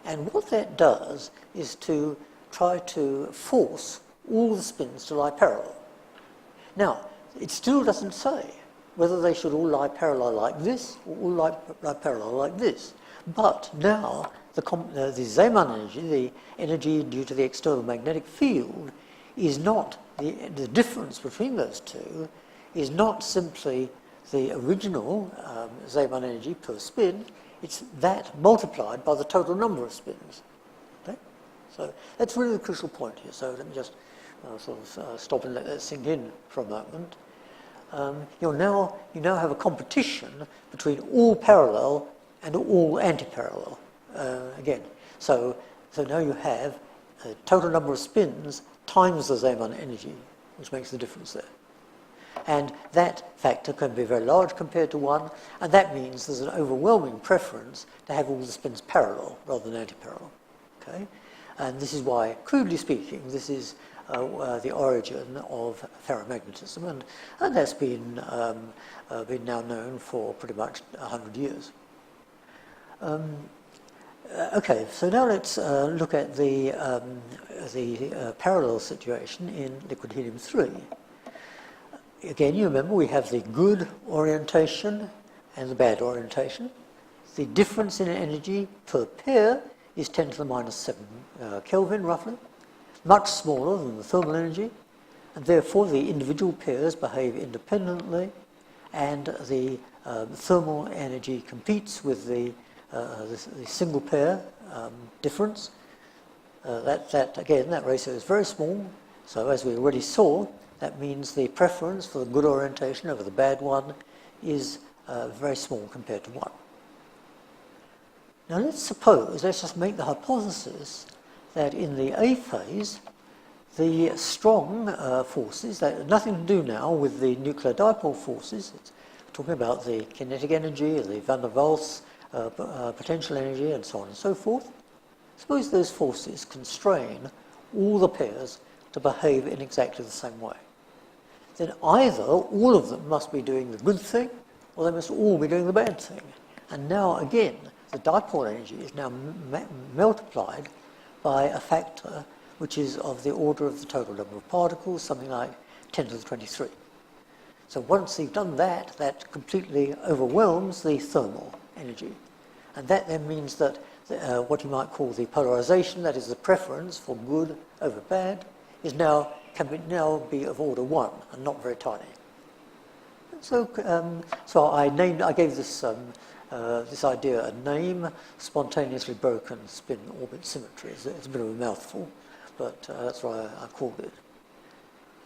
Speaker 3: And what that does is to try to force all the spins to lie parallel. Now, it still doesn't say whether they should all lie parallel like this or all lie parallel like this. But now, the Zeeman energy, the energy due to the external magnetic field, is not, the difference between those two is not simply the original Zeeman energy per spin, it's that multiplied by the total number of spins. Okay? So that's really the crucial point here. So let me just stop and let that sink in for a moment. You now have a competition between all parallel and all anti-parallel. Again, so now you have a total number of spins times the Zeeman energy, which makes the difference there. And that factor can be very large compared to 1, and that means there's an overwhelming preference to have all the spins parallel rather than anti-parallel. Okay? And this is why, crudely speaking, this is the origin of ferromagnetism, and that's been now known for pretty much 100 years. Okay, so now let's look at the parallel situation in liquid helium-3. Again, you remember we have the good orientation and the bad orientation. The difference in energy per pair is 10 to the minus 7 Kelvin, roughly, much smaller than the thermal energy, and therefore the individual pairs behave independently, and the thermal energy competes with the single pair difference. That ratio is very small. So as we already saw, that means the preference for the good orientation over the bad one is very small compared to 1. Now let's just make the hypothesis that in the A phase, the strong forces, that have nothing to do now with the nuclear dipole forces, it's talking about the kinetic energy, the van der Waals potential energy, and so on and so forth. Suppose those forces constrain all the pairs to behave in exactly the same way. Then either all of them must be doing the good thing, or they must all be doing the bad thing. And now again, the dipole energy is now multiplied by a factor which is of the order of the total number of particles, something like 10 to the 23. So once you've done that, that completely overwhelms the thermal energy. And that then means that what you might call the polarization, that is the preference for good over bad, can now be of order 1 and not very tiny. So, I gave this this idea a name: spontaneously broken spin-orbit symmetry. It's a bit of a mouthful, but that's why I called it.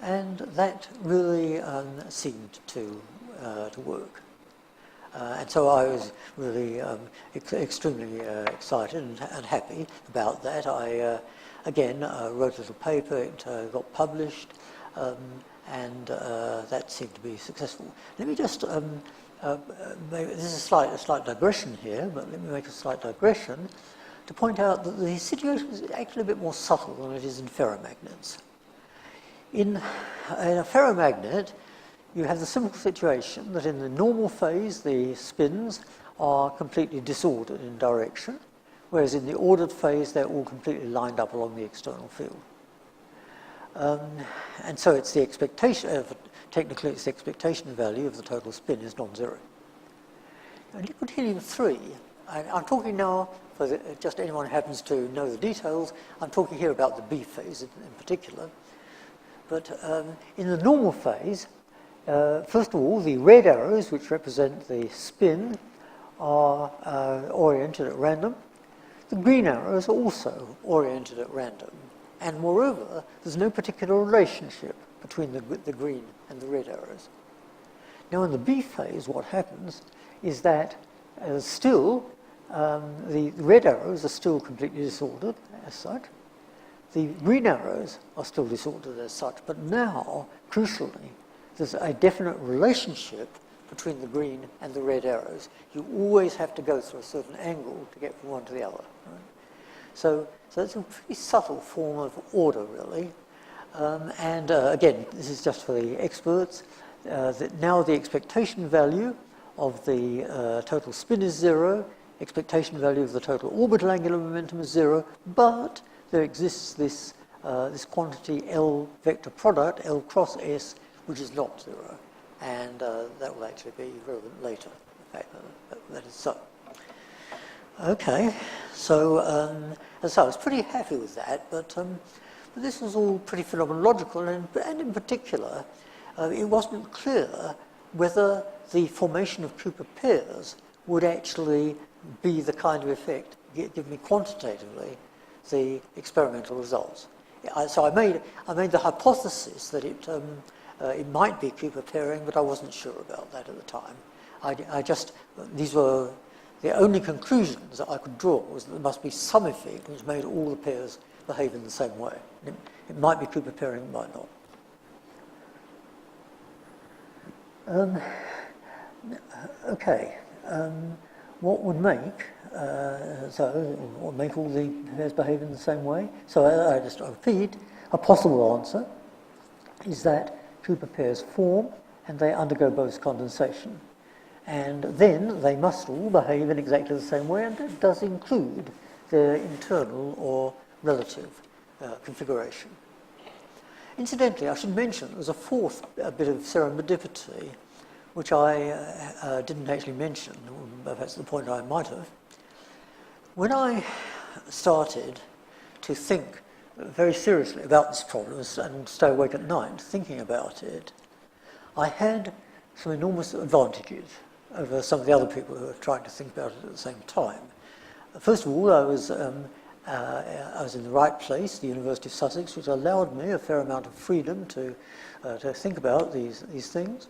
Speaker 3: And that really seemed to work. And so I was really extremely excited and happy about that. I again wrote a little paper. It got published, and that seemed to be successful. Let me just this is a slight digression here, but let me make a slight digression to point out that the situation is actually a bit more subtle than it is in ferromagnets. In a ferromagnet, you have the simple situation that in the normal phase, the spins are completely disordered in direction, whereas in the ordered phase, they're all completely lined up along the external field. And so it's the expectation, technically it's the expectation value of the total spin is non-zero. Now, liquid helium-3, I'm talking now, for just anyone who happens to know the details, I'm talking here about the B phase in particular. But in the normal phase, first of all, the red arrows, which represent the spin, are oriented at random. The green arrows are also oriented at random. And moreover, there's no particular relationship between the green and the red arrows. Now in the B phase, what happens is that still the red arrows are still completely disordered as such. The green arrows are still disordered as such, but now, crucially, there's a definite relationship between the green and the red arrows. You always have to go through a certain angle to get from one to the other. Right? So it's a pretty subtle form of order, really. Again, this is just for the experts. That now the expectation value of the total spin is 0, expectation value of the total orbital angular momentum is 0, but there exists this quantity L vector product, L cross S, which is not 0. And that will actually be relevant later. In fact, that is so. Okay, so as I say, I was pretty happy with that, but this was all pretty phenomenological, and in particular, it wasn't clear whether the formation of Cooper pairs would actually be the kind of effect, give me quantitatively, the experimental results. So I made the hypothesis that it might be Cooper pairing, but I wasn't sure about that at the time. These were the only conclusions that I could draw was that there must be some effect which made all the pairs behave in the same way. It might be Cooper pairing, it might not. What would make all the pairs behave in the same way? So I just repeat, a possible answer is that Cooper pairs form and they undergo Bose condensation. And then they must all behave in exactly the same way, and that does include their internal or relative configuration. Incidentally, I should mention there's a fourth bit of serendipity, which I didn't actually mention, or that's the point I might have. When I started to think very seriously about this problem and stay awake at night thinking about it, I had some enormous advantages over some of the other people who are trying to think about it at the same time. First of all, I was in the right place, the University of Sussex, which allowed me a fair amount of freedom to think about these things.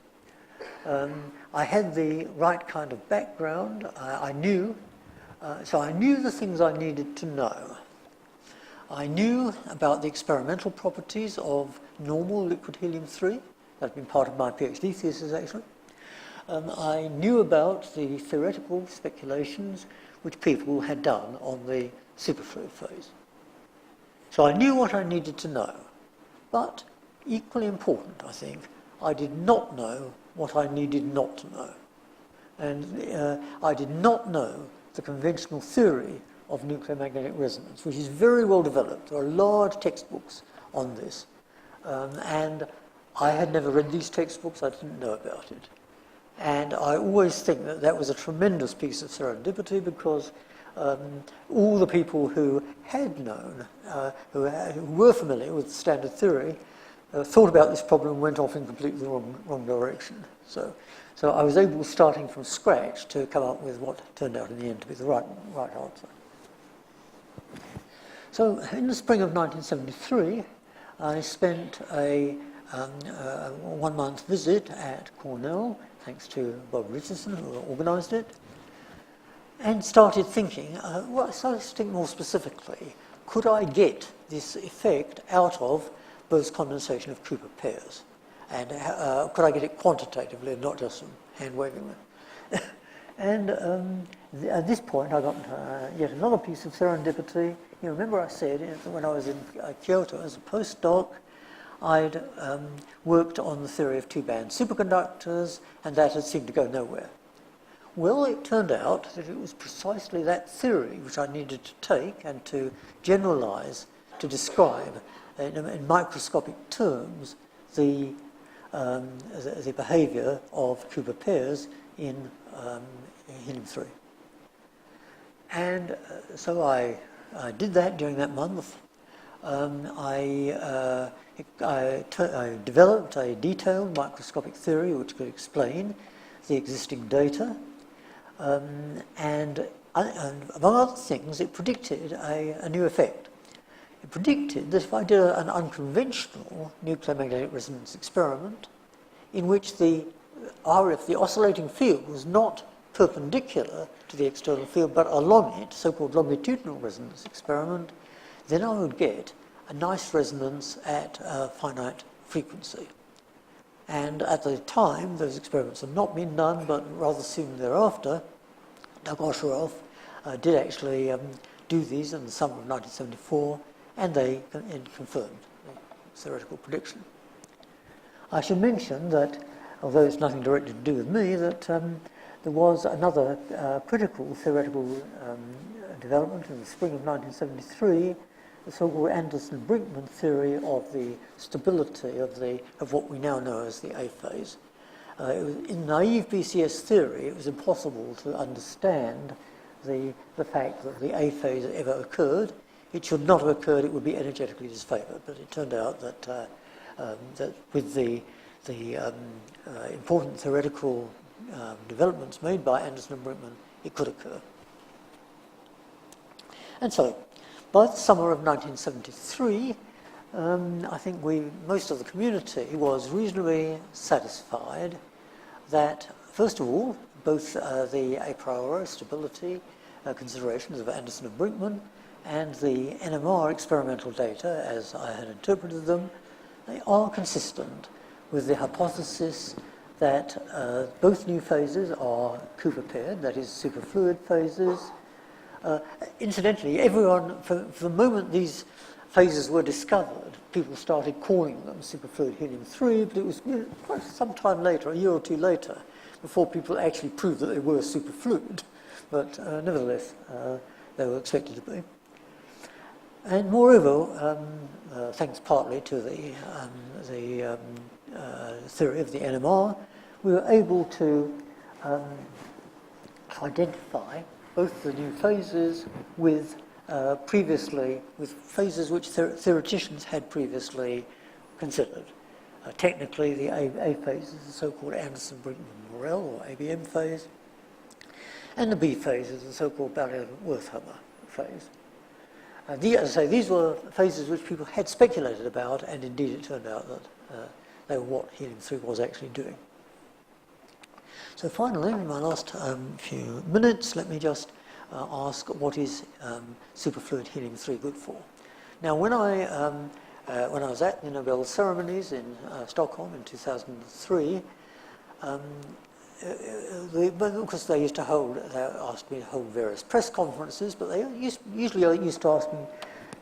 Speaker 3: I had the right kind of background. I knew the things I needed to know. I knew about the experimental properties of normal liquid helium-3. That had been part of my PhD thesis, actually. I knew about the theoretical speculations which people had done on the superfluid phase. So I knew what I needed to know. But equally important, I think, I did not know what I needed not to know. And I did not know the conventional theory of nuclear magnetic resonance, which is very well developed. There are large textbooks on this. And I had never read these textbooks, I didn't know about it. And I always think that that was a tremendous piece of serendipity, because all the people who had known, who were familiar with standard theory, thought about this problem and went off in completely the wrong direction. So I was able, starting from scratch, to come up with what turned out in the end to be the right answer. So in the spring of 1973, I spent a 1-month visit at Cornell, thanks to Bob Richardson, who organised it, and started thinking, started to think more specifically, could I get this effect out of Bose condensation of Cooper pairs? And could I get it quantitatively and not just hand-waving it? And at this point, I got yet another piece of serendipity. You remember I said when I was in Kyoto as a postdoc, I'd worked on the theory of two-band superconductors, and that had seemed to go nowhere. Well, it turned out that it was precisely that theory which I needed to take and to generalize, to describe in microscopic terms the behavior of Cooper pairs in helium-3. And so I did that during that month. I developed a detailed microscopic theory which could explain the existing data. And among other things, it predicted a new effect. It predicted that if I did an unconventional nuclear magnetic resonance experiment in which the oscillating field was not perpendicular to the external field but along it, so-called longitudinal resonance experiment, then I would get a nice resonance at a finite frequency. And at the time, those experiments had not been done, but rather soon thereafter, Doug Osheroff did actually do these in the summer of 1974, and they confirmed the theoretical prediction. I should mention that, although it's nothing directly to do with me, that there was another critical theoretical development in the spring of 1973, the so-called Anderson-Brinkmann theory of the stability of what we now know as the A phase. In naive BCS theory, it was impossible to understand the fact that the A phase ever occurred. It should not have occurred, it would be energetically disfavored, but it turned out that that with the important theoretical developments made by Anderson and Brinkmann, it could occur. And so, by the summer of 1973, I think most of the community was reasonably satisfied that, first of all, both the a priori stability considerations of Anderson and Brinkmann and the NMR experimental data, as I had interpreted them, they are consistent with the hypothesis that both new phases are Cooper paired, that is, superfluid phases. Incidentally, everyone, for the moment these phases were discovered, people started calling them superfluid helium-3, but it was quite some time later, a year or two later, before people actually proved that they were superfluid. But nevertheless, they were expected to be. And moreover, thanks partly to the theory of the NMR, we were able to identify both the new phases with phases which theoreticians had previously considered. Technically, the A phase is the so-called Anderson-Brinkman-Morel, or ABM phase, and the B phase is the so-called Barrow-Wertheimer phase. As I say, these were phases which people had speculated about, and indeed it turned out that they were what helium-3 was actually doing. So finally, in my last few minutes, let me just ask, what is superfluid helium-3 good for? Now, when I was at the Nobel ceremonies in Stockholm in 2003, but of course they asked me to hold various press conferences, but they usually used to ask me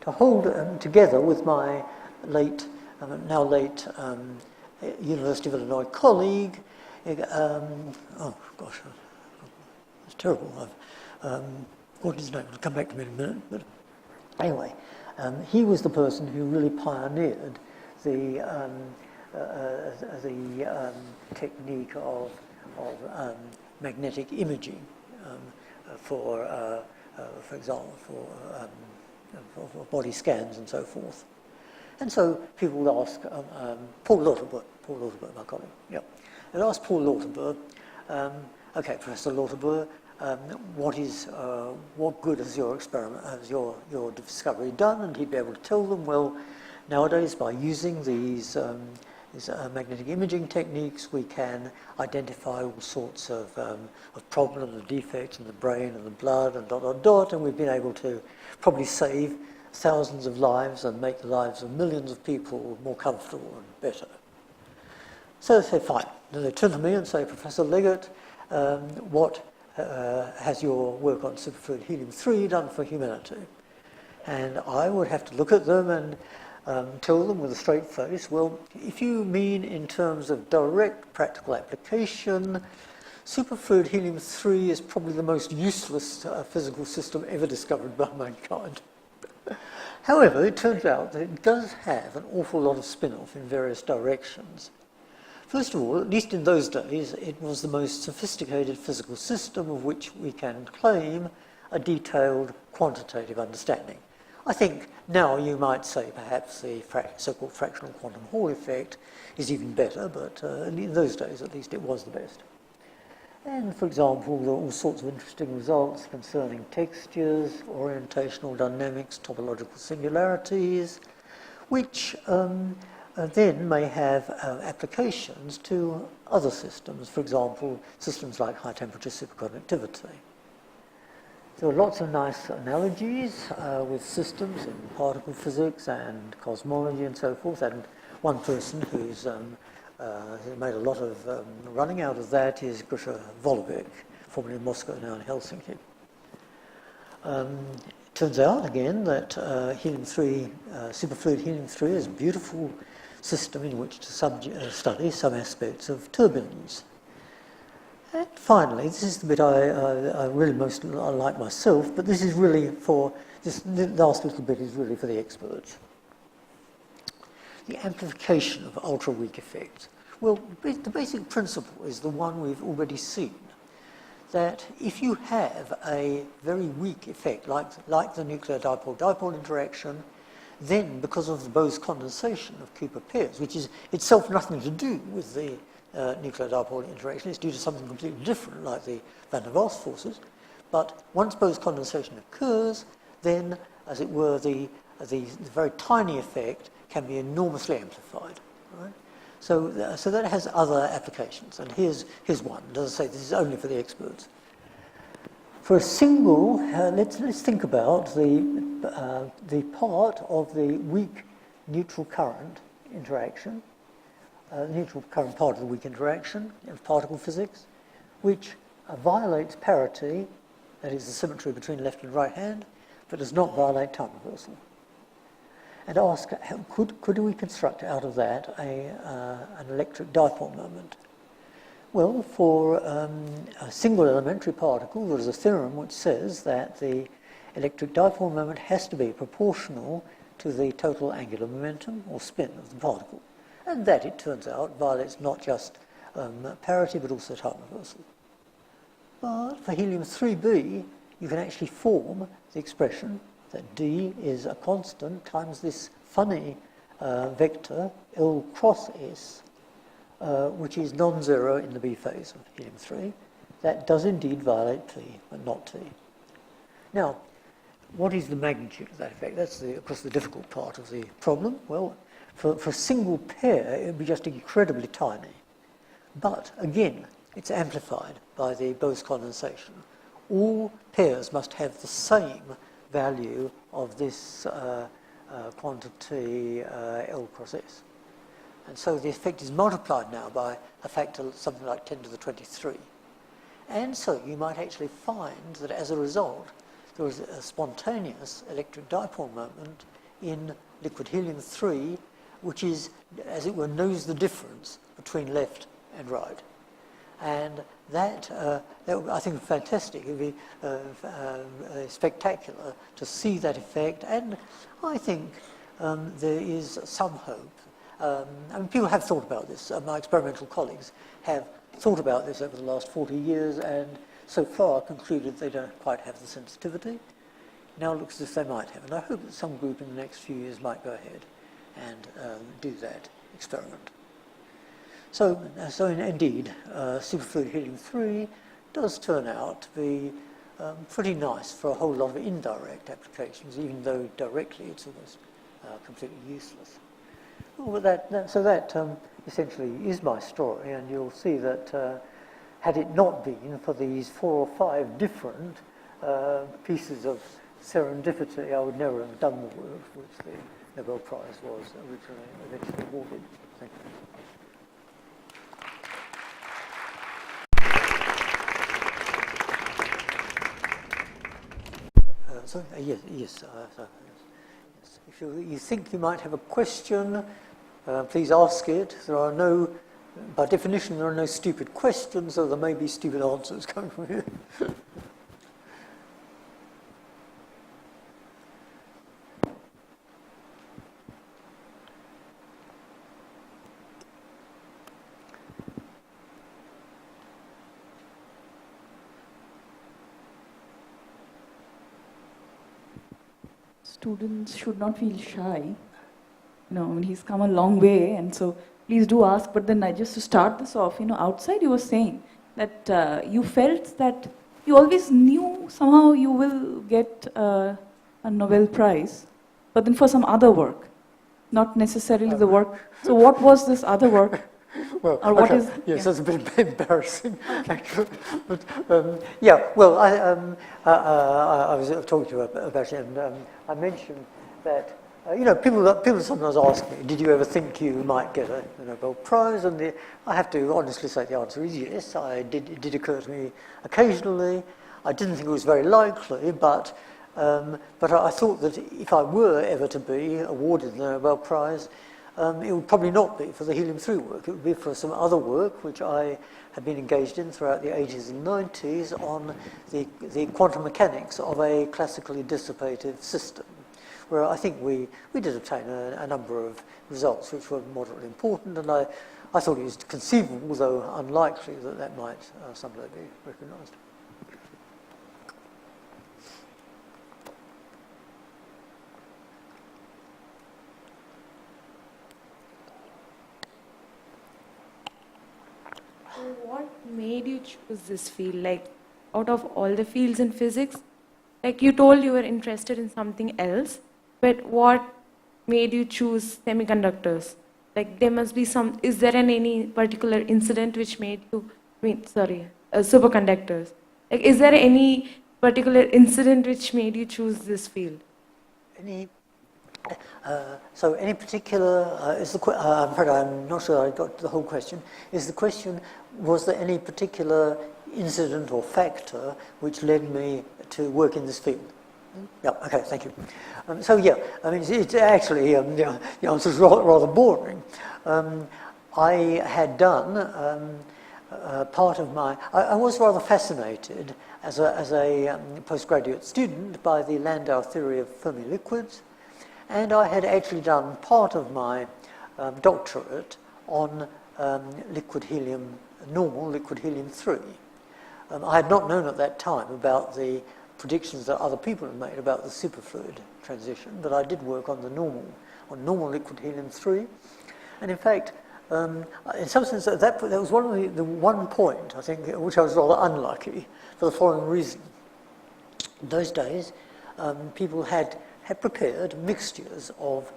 Speaker 3: to hold them together with my now late University of Illinois colleague. Oh gosh, it's terrible. I've got his name. It'll come back to me in a minute. But anyway, he was the person who really pioneered the technique of magnetic imaging for example, for body scans and so forth. And so people would ask Paul Lauterbur, my colleague, yeah. They'd ask Paul Lauterbur, okay, Professor Lauterbur, what good has your experiment, has your discovery done? And he'd be able to tell them, well, nowadays by using these magnetic imaging techniques, we can identify all sorts of problems and defects in the brain and the blood and ... and we've been able to probably save thousands of lives and make the lives of millions of people more comfortable and better. So they say, fine. Then they turn to me and say, Professor Leggett, what has your work on superfluid helium-3 done for humanity? And I would have to look at them and tell them with a straight face, well, if you mean in terms of direct practical application, superfluid helium-3 is probably the most useless physical system ever discovered by mankind. However, it turns out that it does have an awful lot of spin-off in various directions. First of all, at least in those days, it was the most sophisticated physical system of which we can claim a detailed quantitative understanding. I think now you might say perhaps the so-called fractional quantum Hall effect is even better, but in those days at least it was the best. And for example, there are all sorts of interesting results concerning textures, orientational dynamics, topological singularities, which then may have applications to other systems, for example, systems like high-temperature superconductivity. There are lots of nice analogies with systems in particle physics and cosmology and so forth, and one person who's made a lot of running out of that is Grusha Volovich, formerly in Moscow, now in Helsinki. It turns out, again, that helium-3, superfluid helium-3 is a beautiful system in which to study some aspects of turbulence. And finally, this is the bit I really most like myself, but this is really the last little bit is really for the experts. The amplification of ultra-weak effects. Well, the basic principle is the one we've already seen, that if you have a very weak effect, like the nuclear dipole-dipole interaction, then because of the Bose condensation of Cooper pairs, which is itself nothing to do with the nuclear dipole interaction, it's due to something completely different, like the van der Waals forces, but once Bose condensation occurs, then, as it were, the very tiny effect can be enormously amplified. Right? So that has other applications, and here's one. As I say, this is only for the experts. For a single, let's think about the part of the weak neutral current interaction, neutral current part of the weak interaction of particle physics, which violates parity, that is the symmetry between left and right hand, but does not violate time reversal. And ask, could we construct out of that an electric dipole moment? Well, for a single elementary particle, there is a theorem which says that the electric dipole moment has to be proportional to the total angular momentum, or spin, of the particle. And that, it turns out, violates not just parity, but also time reversal. But for helium-3b, you can actually form the expression that d is a constant times this funny vector L cross S, which is non-zero in the B phase of helium-3. That does indeed violate P, but not T. Now, what is the magnitude of that effect? That's, of course, the difficult part of the problem. Well, for a single pair, it would be just incredibly tiny. But, again, it's amplified by the Bose condensation. All pairs must have the same value of this quantity L cross S. And so the effect is multiplied now by a factor something like 10 to the 23. And so you might actually find that as a result, there is a spontaneous electric dipole moment in liquid helium-3, which is, as it were, knows the difference between left and right. And that I think, is fantastic. It would be spectacular to see that effect. And I think there is some hope. I mean, people have thought about this. My experimental colleagues have thought about this over the last 40 years and so far concluded they don't quite have the sensitivity. Now it looks as if they might have. And I hope that some group in the next few years might go ahead and do that experiment. So indeed, superfluid helium-3 does turn out to be pretty nice for a whole lot of indirect applications, even though directly it's almost completely useless. Well, that essentially is my story, and you'll see that had it not been for these 4 or 5 different pieces of serendipity, I would never have done the work for which the Nobel Prize was eventually awarded. Thank you. Yes. If you think you might have a question, please ask it. There are no, by definition, there are no stupid questions, so there may be stupid answers coming from you.
Speaker 2: Students should not feel shy. I mean, he's come a long way, and so please do ask. But then, just to start this off, outside you were saying that you felt that you always knew somehow you will get a Nobel Prize, but then for some other work, not necessarily the work. So, what was this other work?
Speaker 3: Well,
Speaker 2: or what is?
Speaker 3: Yes, that's a bit embarrassing, actually. But yeah, well, I was talking to you about it, and I mentioned that people sometimes ask me, "Did you ever think you might get a Nobel Prize?" And I have to honestly say the answer is yes. It did occur to me occasionally. I didn't think it was very likely, but I thought that if I were ever to be awarded the Nobel Prize, it would probably not be for the helium-3 work. It would be for some other work which I have been engaged in throughout the 80s and 90s on the quantum mechanics of a classically dissipative system, where I think we did obtain a number of results which were moderately important, and I thought it was conceivable, though unlikely, that might someday be recognised.
Speaker 4: What made you choose this field? Like, out of all the fields in physics, like you told you were interested in something else, but what made you choose semiconductors? Like, there must be some, is there any particular incident which made you, superconductors? Like, is there any particular incident which made you choose this field?
Speaker 3: So any particular, I'm afraid I'm not sure I got the whole question. Is the question, was there any particular incident or factor which led me to work in this field? Yeah, okay, thank you. So yeah, I mean, it's actually, the answer is rather boring. I had done part of my, I was rather fascinated as a postgraduate student by the Landau theory of Fermi liquids. And I had actually done part of my doctorate on normal liquid helium-3. I had not known at that time about the predictions that other people had made about the superfluid transition, but I did work on the normal normal liquid helium-3. And in fact, in some sense, that was one of the one point, I think, which I was rather unlucky for the following reason. In those days, people had prepared mixtures of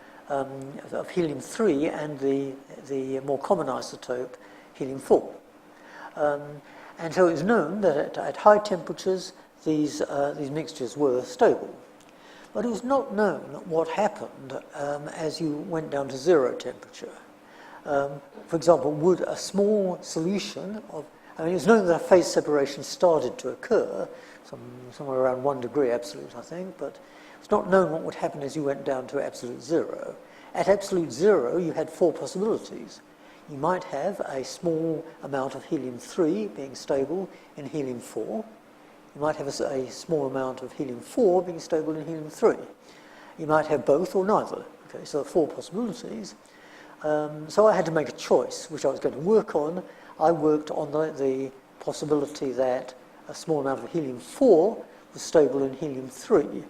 Speaker 3: helium-3 and the more common isotope, helium-4. And so it was known that at high temperatures, these mixtures were stable. But it was not known what happened as you went down to zero temperature. For example, would a small solution of, I mean, it was known that a phase separation started to occur, somewhere around 1 degree absolute, I think, but it's not known what would happen as you went down to absolute zero. At absolute zero, you had 4 possibilities. You might have a small amount of helium-3 being stable in helium-4. You might have a small amount of helium-4 being stable in helium-3. You might have both or neither. Okay, so 4 possibilities. So I had to make a choice, which I was going to work on. I worked on the possibility that a small amount of helium-4 was stable in helium-3.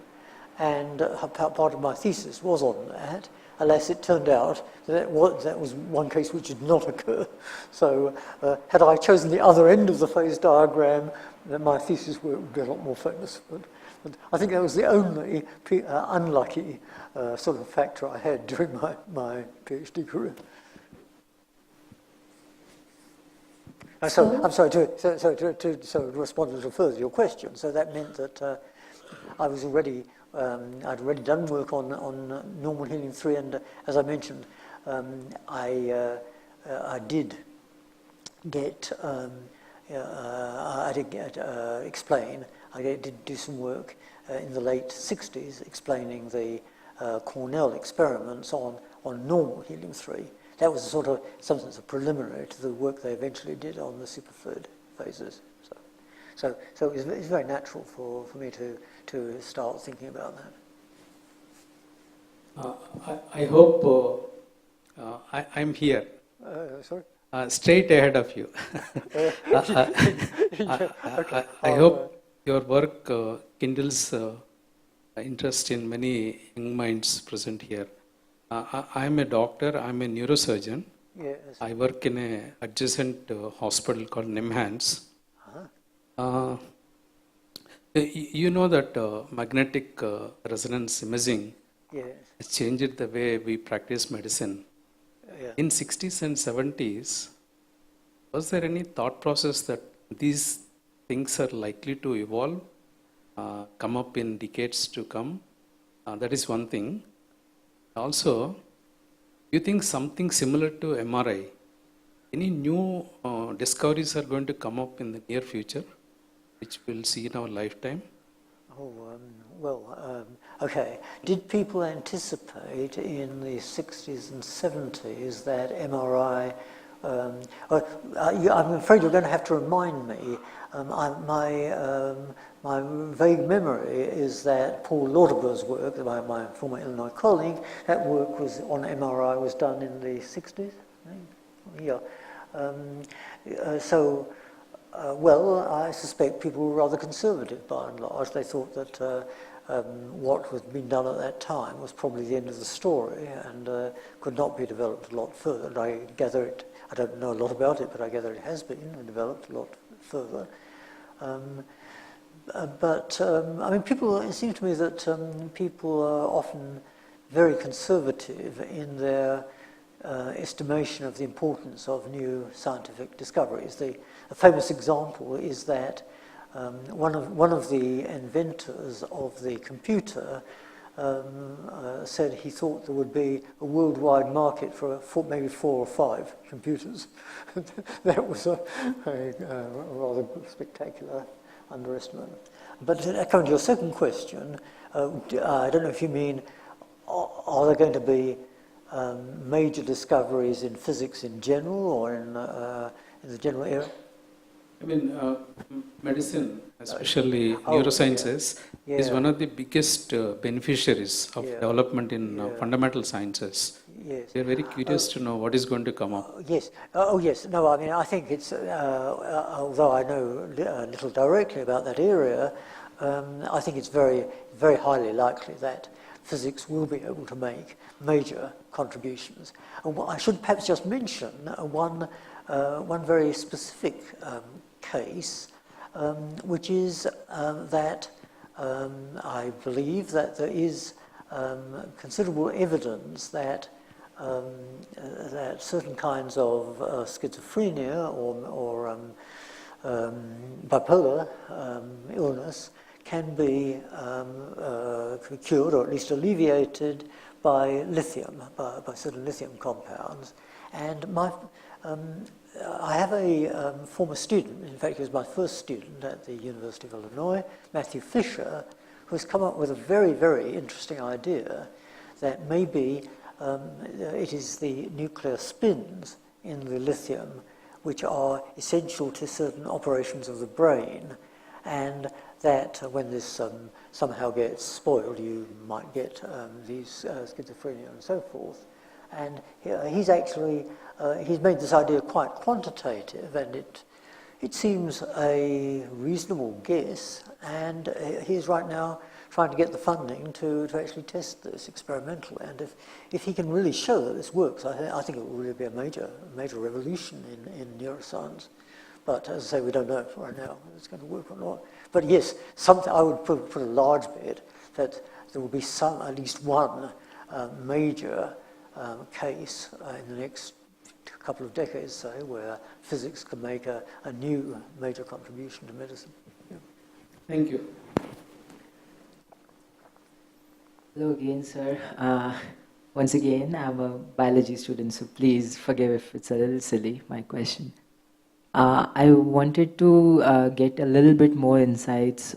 Speaker 3: And part of my thesis was on that. Alas, it turned out that was one case which did not occur. So had I chosen the other end of the phase diagram, then my thesis would be a lot more famous. But I think that was the only unlucky sort of factor I had during my PhD career. So I'm sorry to respond a little further to your question. So that meant that I was already I'd already done work on normal helium-3, and as I mentioned, I did do some work in the late 60s explaining the Cornell experiments on normal helium-3. That was sort of, in some sense, a preliminary to the work they eventually did on the superfluid phases. So it was very natural for me to start thinking about that.
Speaker 5: I hope I'm here.
Speaker 3: Sorry?
Speaker 5: Straight ahead of you. I hope your work kindles interest in many young minds present here. I'm a doctor, I'm a neurosurgeon.
Speaker 3: Yes.
Speaker 5: I work in an adjacent hospital called NIMHANS. You know that magnetic resonance imaging
Speaker 3: Yes.
Speaker 5: has changed the way we practice medicine.
Speaker 3: Yeah.
Speaker 5: In 60s and 70s, was there any thought process that these things are likely to evolve, come up in decades to come? That is one thing. Also, you think something similar to MRI, any new discoveries are going to come up in the near future, which we'll see in our lifetime?
Speaker 3: Okay. Did people anticipate in the 60s and 70s that MRI... I'm afraid you're going to have to remind me. My vague memory is that Paul Lauderber's work, my former Illinois colleague, that work was on MRI was done in the 60s. Yeah. I suspect people were rather conservative by and large. They thought that what was being done at that time was probably the end of the story and could not be developed a lot further. And I gather it, I don't know a lot about it, but I gather it has been developed a lot further. It seems to me that people are often very conservative in their estimation of the importance of new scientific discoveries. A famous example is that one of the inventors of the computer said he thought there would be a worldwide market for maybe 4 or 5 computers. That was a rather spectacular underestimate. But coming to your second question, I don't know if you mean, are there going to be major discoveries in physics in general or in the general area?
Speaker 5: I mean, medicine, especially neurosciences, is one of the biggest beneficiaries of development in fundamental sciences.
Speaker 3: Yes.
Speaker 5: We are very curious to know what is going to come up.
Speaker 3: Yes. Yes. No, I mean, I think it's, although I know little directly about that area, I think it's very, very highly likely that physics will be able to make major contributions. And what I should perhaps just mention one very specific case, which is that I believe that there is considerable evidence that that certain kinds of schizophrenia or bipolar illness can be cured or at least alleviated by lithium, by certain lithium compounds. And I have a former student, in fact he was my first student at the University of Illinois, Matthew Fisher, who has come up with a very, very interesting idea that maybe it is the nuclear spins in the lithium which are essential to certain operations of the brain, and that when this somehow gets spoiled, you might get these schizophrenia and so forth. And he's actually, he's made this idea quite quantitative, and it seems a reasonable guess, and he's right now trying to get the funding to actually test this experimentally. And if he can really show that this works, I think it will really be a major revolution in neuroscience. But as I say, we don't know right now if it's going to work or not. But yes, something I would put a large bet that there will be at least one major case in the next couple of decades, say, where physics can make a new major contribution to medicine. Yeah.
Speaker 5: Thank you.
Speaker 6: Hello again, sir. Once again, I'm a biology student, so please forgive if it's a little silly, my question. I wanted to get a little bit more insights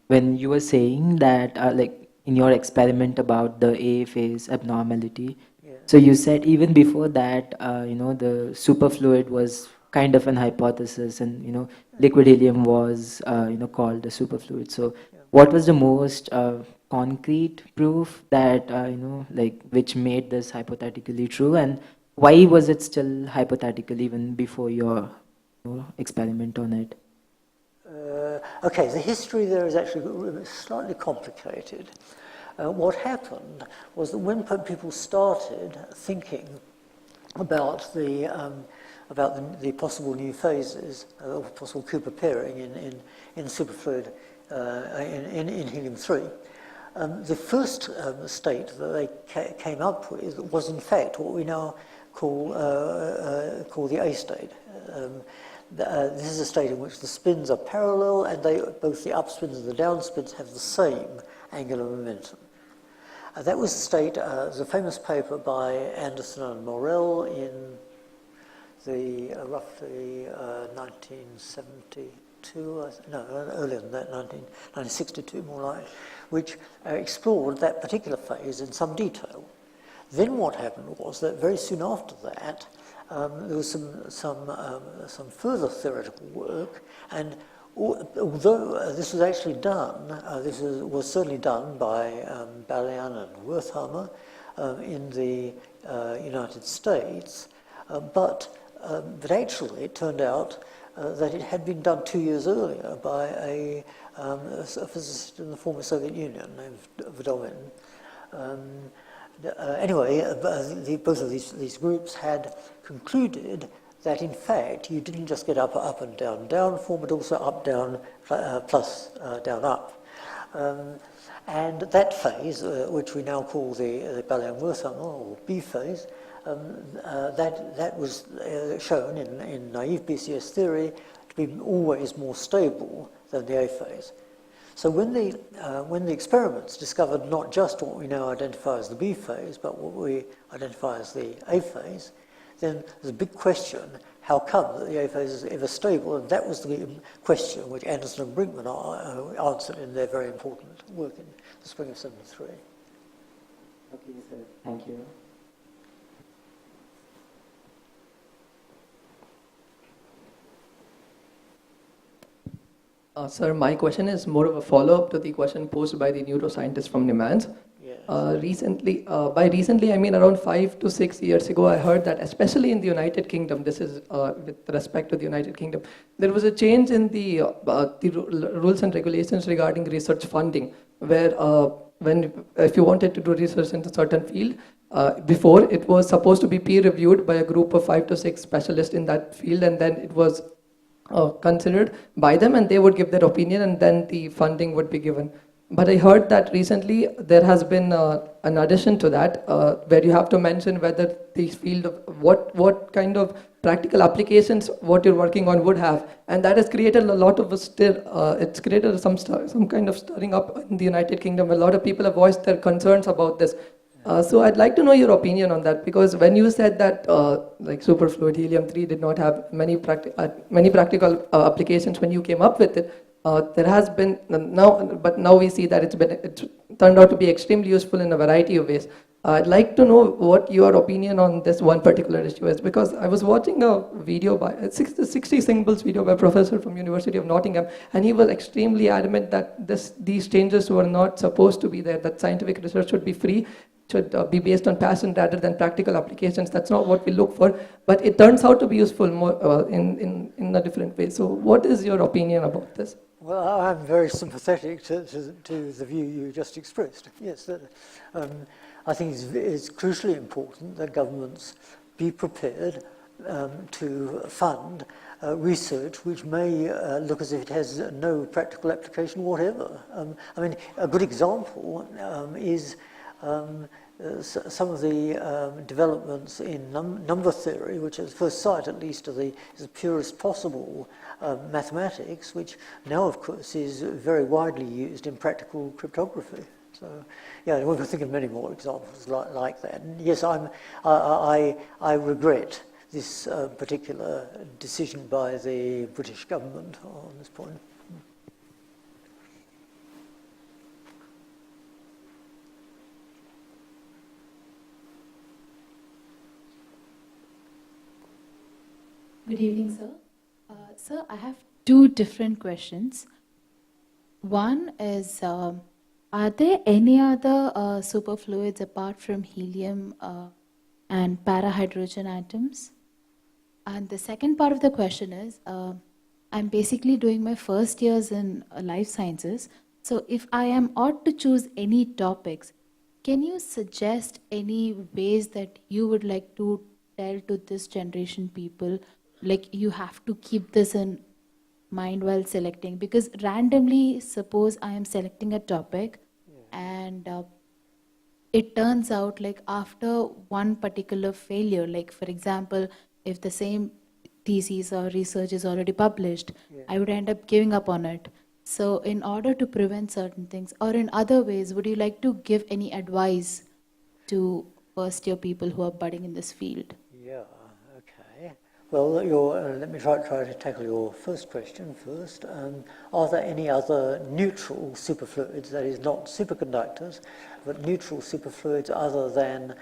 Speaker 6: when you were saying that, like in your experiment about the A phase abnormality.
Speaker 3: Yeah.
Speaker 6: So you said even before that, the superfluid was kind of an hypothesis, and liquid helium was, called a superfluid. So what was the most concrete proof that which made this hypothetically true, and why was it still hypothetical even before your experiment on it?
Speaker 3: Okay, the history there is actually slightly complicated. What happened was that when people started thinking about the possible new phases, possible Cooper pairing in superfluid in helium-3, the first state that they came up with was in fact what we now call the A state. This is a state in which the spins are parallel, and both the upspins and the downspins have the same angular momentum. That was the state. There's a famous paper by Anderson and Morel in the roughly 1972. No, earlier than that, 1962 more like, which explored that particular phase in some detail. Then what happened was that very soon after that, there was some further theoretical work, and although this was actually done, this was certainly done by Balian and Wertheimer in the United States, but actually it turned out that it had been done 2 years earlier by a physicist in the former Soviet Union named Vdovin. Anyway, both of these groups had concluded that in fact you didn't just get up and down form, but also up down plus down up. And that phase, which we now call the Balian-Wertheimer or B phase, that was shown in naive BCS theory to be always more stable than the A phase. So when the experiments discovered not just what we now identify as the B phase, but what we identify as the A phase, then there's a big question: how come that the A phase is ever stable? And that was the question which Anderson and Brinkman answered in their very important work in the spring of '73.
Speaker 6: Okay, sir. Thank you.
Speaker 7: Sir, my question is more of a follow-up to the question posed by the neuroscientist from Nemans.
Speaker 3: Yes.
Speaker 7: Recently, I mean around 5 to 6 years ago, I heard that especially in the United Kingdom, this is with respect to the United Kingdom, there was a change in the rules and regulations regarding research funding, where if you wanted to do research in a certain field, before it was supposed to be peer reviewed by a group of 5 to 6 specialists in that field, and then it was considered by them, and they would give their opinion, and then the funding would be given. But I heard that recently there has been an addition to that, where you have to mention whether the field of what kind of practical applications what you're working on would have, and that has created a lot of it's created some kind of stirring up in the United Kingdom. A lot of people have voiced their concerns about this. So I'd like to know your opinion on that, because when you said that like superfluid helium-3 did not have many practical applications when you came up with it, there has been now we see that it's turned out to be extremely useful in a variety of ways. I'd like to know what your opinion on this one particular issue is, because I was watching a video by 60 symbols video by a professor from University of Nottingham, and he was extremely adamant that these changes were not supposed to be there, that scientific research should be free, should be based on passion rather than practical applications. That's not what we look for, but it turns out to be useful more in a different way. So what is your opinion about this?
Speaker 3: Well, I'm very sympathetic to the view you just expressed. Yes, I think it's crucially important that governments be prepared to fund research which may look as if it has no practical application whatever. I mean, a good example is some of the developments in number theory, which at first sight at least is the purest possible mathematics, which now of course is very widely used in practical cryptography. So yeah, we can think of many more examples like that. And yes, I regret this particular decision by the British government on this point.
Speaker 8: Good evening, sir. Sir, I have two different questions. One is, are there any other superfluids apart from helium and parahydrogen atoms? And the second part of the question is, I'm basically doing my first years in life sciences. So if I am ought to choose any topics, can you suggest any ways that you would like to tell to this generation people, like you have to keep this in mind while selecting? Because randomly, suppose I am selecting a topic, and it turns out like after one particular failure, like for example, if the same thesis or research is already published, I would end up giving up on it. So in order to prevent certain things, or in other ways, would you like to give any advice to first year people who are budding in this field?
Speaker 3: Yeah, okay. Well, let me try to tackle your first question first. Are there any other neutral superfluids, that is not superconductors, but neutral superfluids other than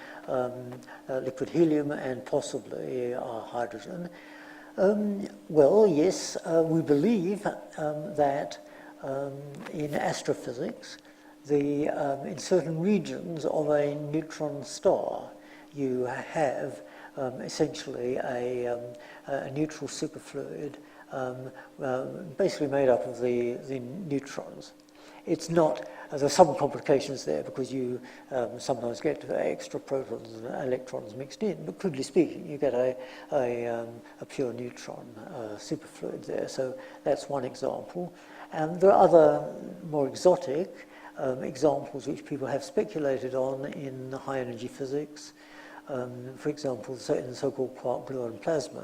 Speaker 3: liquid helium and possibly hydrogen? Well, yes, we believe that in astrophysics, in certain regions of a neutron star, you have essentially a neutral superfluid basically made up of the neutrons. It's not, there's some complications there because you sometimes get extra protons and electrons mixed in, but crudely speaking, you get a pure neutron superfluid there. So that's one example. And there are other more exotic examples which people have speculated on in high energy physics. For example, in the so-called quark gluon plasma,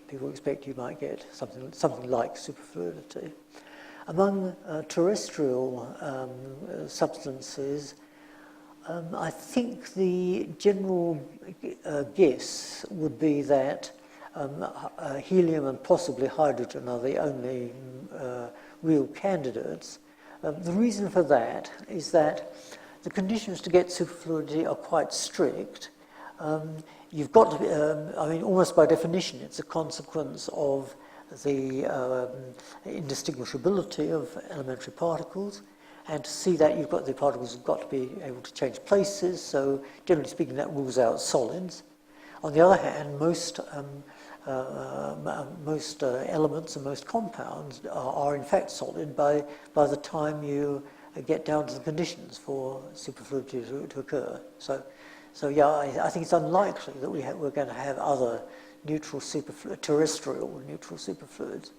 Speaker 3: people expect you might get something like superfluidity. Among terrestrial substances, I think the general guess would be that helium and possibly hydrogen are the only real candidates. The reason for that is that the conditions to get superfluidity are quite strict. You've got to be, I mean, almost by definition, it's a consequence of the indistinguishability of elementary particles, and to see that the particles have got to be able to change places, so generally speaking that rules out solids. On the other hand, most elements and most compounds are in fact solid by the time you get down to the conditions for superfluidity to occur. So yeah, I think it's unlikely that we're going to have other terrestrial neutral superfluids.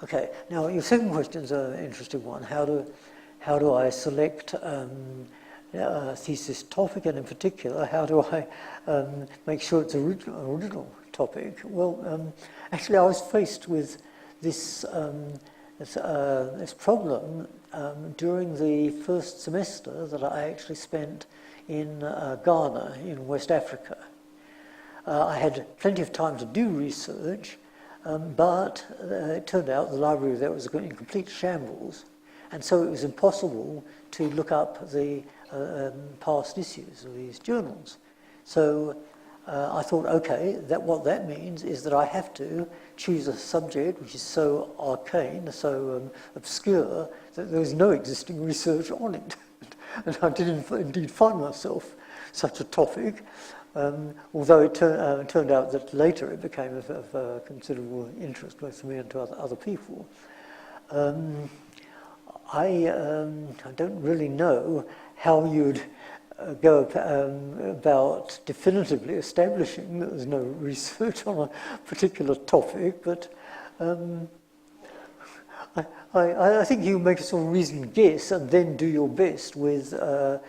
Speaker 3: Okay, now your second question is an interesting one. How do I select a thesis topic, and in particular, how do I make sure it's an original topic? Well, actually, I was faced with this problem during the first semester that I actually spent in Ghana, in West Africa. I had plenty of time to do research, but it turned out the library there was in complete shambles, and so it was impossible to look up the past issues of these journals. So I thought, okay, what that means is that I have to choose a subject which is so arcane, so obscure, that there is no existing research on it. And I did indeed find myself such a topic, although it turned out that later it became of considerable interest both for me and to other people. I don't really know how you'd go about definitively establishing that there's no research on a particular topic, but I think you make a sort of reasoned guess and then do your best with, since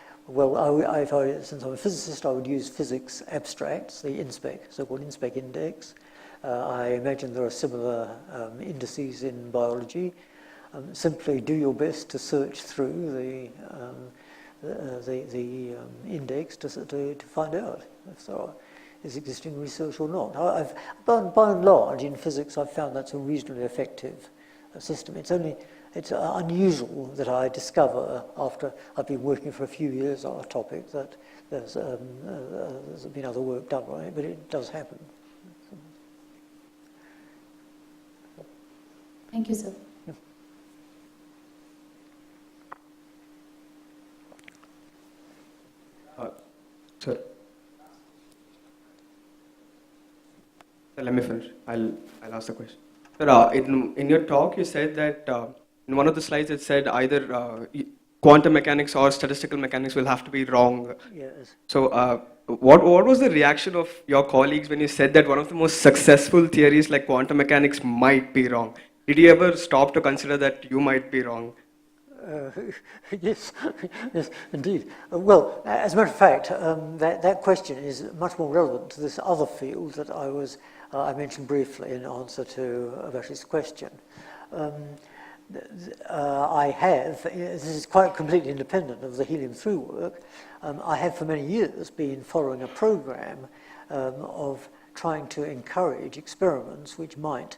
Speaker 3: I'm a physicist, I would use physics abstracts, the InSpec, so-called InSpec index. I imagine there are similar indices in biology. Simply do your best to search through the index to find out if there is existing research or not. By and large, in physics, I've found that's a reasonably effective system. It's unusual that I discover after I've been working for a few years on a topic that there's been other work done on it, but it does happen.
Speaker 8: Thank you, sir.
Speaker 9: Sir, let me finish. I'll ask the question. Sir, in your talk, you said that in one of the slides it said either quantum mechanics or statistical mechanics will have to be wrong.
Speaker 3: Yes.
Speaker 9: So, what was the reaction of your colleagues when you said that one of the most successful theories like quantum mechanics might be wrong? Did you ever stop to consider that you might be wrong?
Speaker 3: Yes, yes, indeed. Well, as a matter of fact, that question is much more relevant to this other field that I mentioned briefly in answer to Avash's question. This is quite completely independent of the helium-3 work. I have for many years been following a program of trying to encourage experiments which might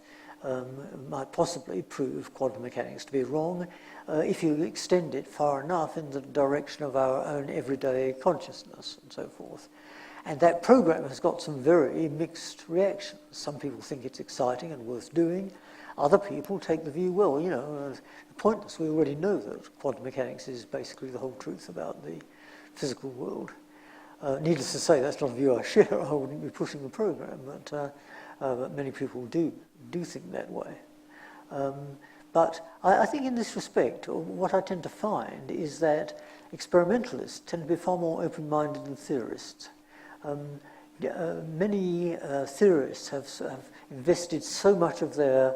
Speaker 3: possibly prove quantum mechanics to be wrong if you extend it far enough in the direction of our own everyday consciousness and so forth. And that program has got some very mixed reactions. Some people think it's exciting and worth doing. Other people take the view, well, pointless. We already know that quantum mechanics is basically the whole truth about the physical world. Needless to say, that's not a view I share. I wouldn't be pushing the program, but many people do think that way. But I think in this respect, what I tend to find is that experimentalists tend to be far more open-minded than theorists. Many theorists have invested so much of their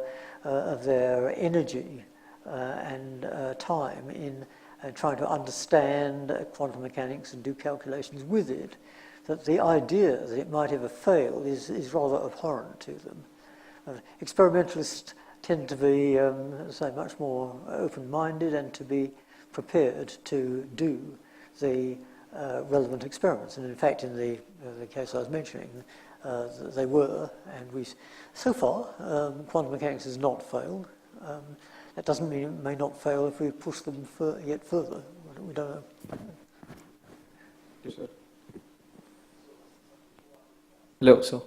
Speaker 3: energy and time in trying to understand quantum mechanics and do calculations with it, that the idea that it might ever fail is rather abhorrent to them. Experimentalists tend to be, much more open-minded and to be prepared to do the relevant experiments. And in fact, in the case I was mentioning, they were, and so far, quantum mechanics has not failed. That doesn't mean it may not fail if we push them yet further. We don't know.
Speaker 9: Yes, sir.
Speaker 10: Hello, so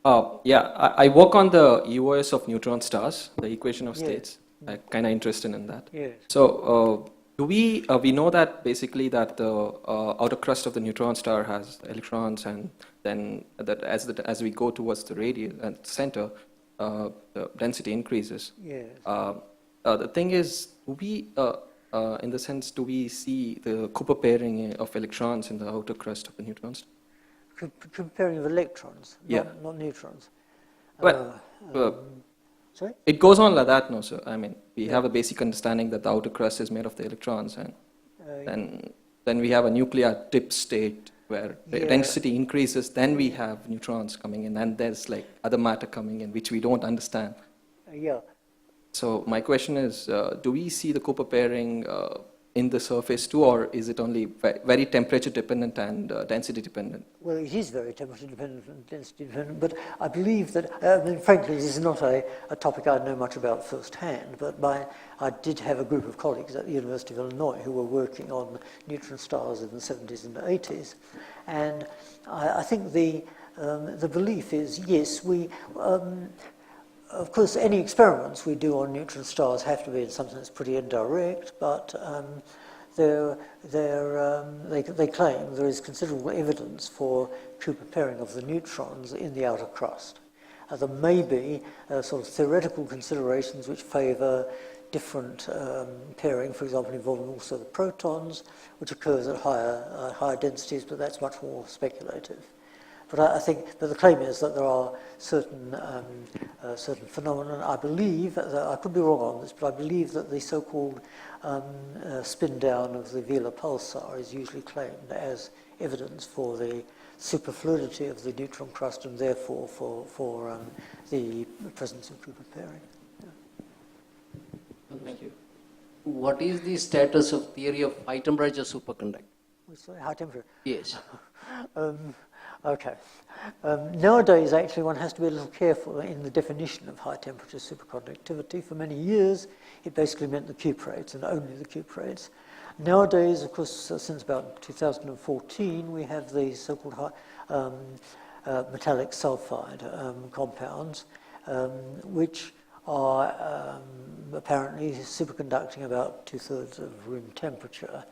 Speaker 10: I work on the EOS of neutron stars, the equation of states. I'm kind of interested in that.
Speaker 3: Yes.
Speaker 10: So we know that basically that the outer crust of the neutron star has electrons, and then that as we go towards the radius and center, the density increases.
Speaker 3: Yes.
Speaker 10: The thing is, in the sense, do we see the Cooper pairing of electrons in the outer crust of the neutron star?
Speaker 3: Comparing of electrons,
Speaker 10: Yeah.
Speaker 3: not neutrons.
Speaker 10: Well,
Speaker 3: Sorry?
Speaker 10: it goes on like that, no? So, I mean, we have a basic understanding that the outer crust is made of the electrons, and then we have a nuclear tip state where the density increases, then we have neutrons coming in, and there's like other matter coming in, which we don't understand.
Speaker 3: Yeah.
Speaker 10: So my question is, do we see the Cooper pairing in the surface too, or is it only very temperature dependent and density dependent?
Speaker 3: Well, it is very temperature dependent and density dependent, but I believe that, I mean, frankly, this is not a topic I know much about firsthand, but I did have a group of colleagues at the University of Illinois who were working on neutron stars in the 70s and 80s, and I think the belief is, yes, we... of course, any experiments we do on neutron stars have to be in something that's pretty indirect, but they claim there is considerable evidence for Cooper pairing of the neutrons in the outer crust. There may be sort of theoretical considerations which favour different pairing, for example, involving also the protons, which occurs at higher densities, but that's much more speculative. But I think, but the claim is that there are certain phenomena. I believe, that, I could be wrong on this, but I believe that the so-called spin down of the Vela pulsar is usually claimed as evidence for the superfluidity of the neutron crust and therefore for the presence of Cooper pairing. Yeah.
Speaker 11: Thank you. What is the status of theory of high temperature superconductor?
Speaker 3: Sorry, high temperature?
Speaker 11: Yes.
Speaker 3: Okay. Nowadays, actually, one has to be a little careful in the definition of high temperature superconductivity. For many years, it basically meant the cuprates and only the cuprates. Nowadays, of course, since about 2014, we have the so-called metallic sulfide compounds, which are apparently superconducting about 2/3 of room temperature.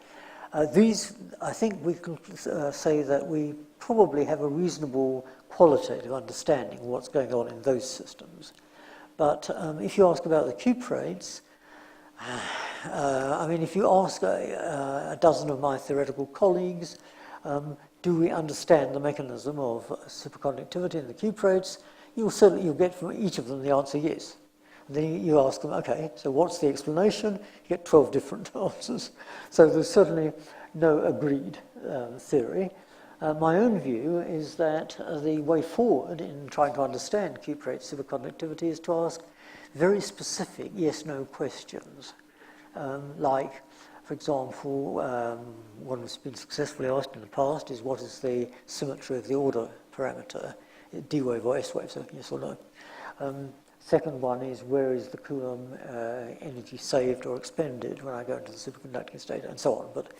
Speaker 3: These, I think we can say that we probably have a reasonable qualitative understanding of what's going on in those systems. But if you ask about the cuprates, I mean, if you ask a dozen of my theoretical colleagues, do we understand the mechanism of superconductivity in the cuprates, you'll get from each of them the answer yes. And then you ask them, okay, so what's the explanation? You get 12 different answers. So there's certainly no agreed theory. My own view is that the way forward in trying to understand cuprate superconductivity is to ask very specific yes-no questions. Like, for example, one that's been successfully asked in the past is what is the symmetry of the order parameter, D-wave or S-wave, so yes or no. Second one is where is the Coulomb energy saved or expended when I go into the superconducting state, and so on. But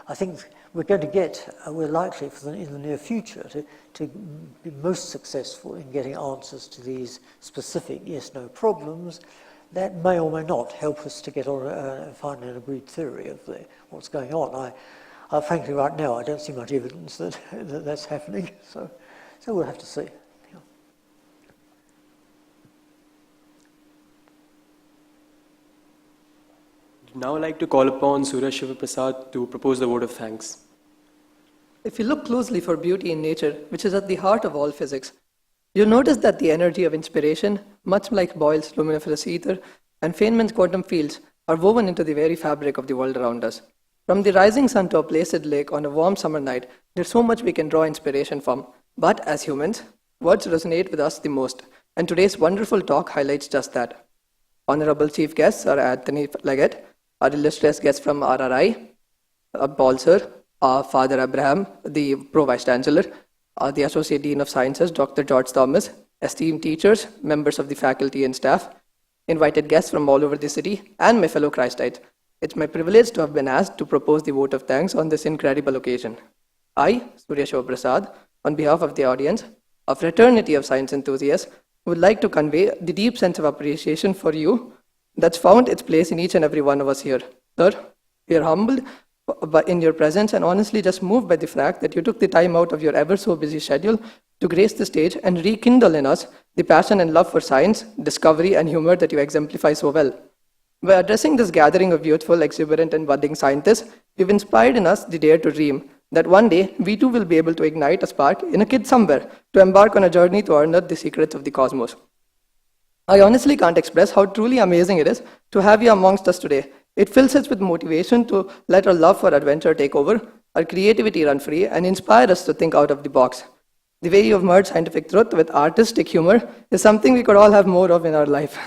Speaker 3: I think we're going to get, we're likely in the near future to be most successful in getting answers to these specific yes-no problems that may or may not help us to get on, find an agreed theory of what's going on. Frankly, right now, I don't see much evidence that that's happening, so we'll have to see.
Speaker 12: Now I'd like to call upon Surya Shivaprasad to propose the vote of thanks.
Speaker 7: If you look closely for beauty in nature, which is at the heart of all physics, you'll notice that the energy of inspiration, much like Boyle's luminiferous ether and Feynman's quantum fields, are woven into the very fabric of the world around us. From the rising sun to a placid lake on a warm summer night, there's so much we can draw inspiration from. But as humans, words resonate with us the most, and today's wonderful talk highlights just that. Honorable chief guests are Anthony Leggett, our illustrious guest from RRI, Paul Sir, Father Abraham, the Pro-Vice Chancellor, the Associate Dean of Sciences, Dr. George Thomas, esteemed teachers, members of the faculty and staff, invited guests from all over the city, and my fellow Christites. It's my privilege to have been asked to propose the vote of thanks on this incredible occasion. I, Surya Shivaprasad, on behalf of the audience, a fraternity of science enthusiasts, would like to convey the deep sense of appreciation for you that's found its place in each and every one of us here. Sir, we are humbled in your presence and honestly just moved by the fact that you took the time out of your ever so busy schedule to grace the stage and rekindle in us the passion and love for science, discovery, and humor that you exemplify so well. By addressing this gathering of youthful, exuberant, and budding scientists, you've inspired in us the dare to dream that one day we too will be able to ignite a spark in a kid somewhere to embark on a journey to unearth the secrets of the cosmos. I honestly can't express how truly amazing it is to have you amongst us today. It fills us with motivation to let our love for adventure take over, our creativity run free, and inspire us to think out of the box. The way you have merged scientific truth with artistic humor is something we could all have more of in our life.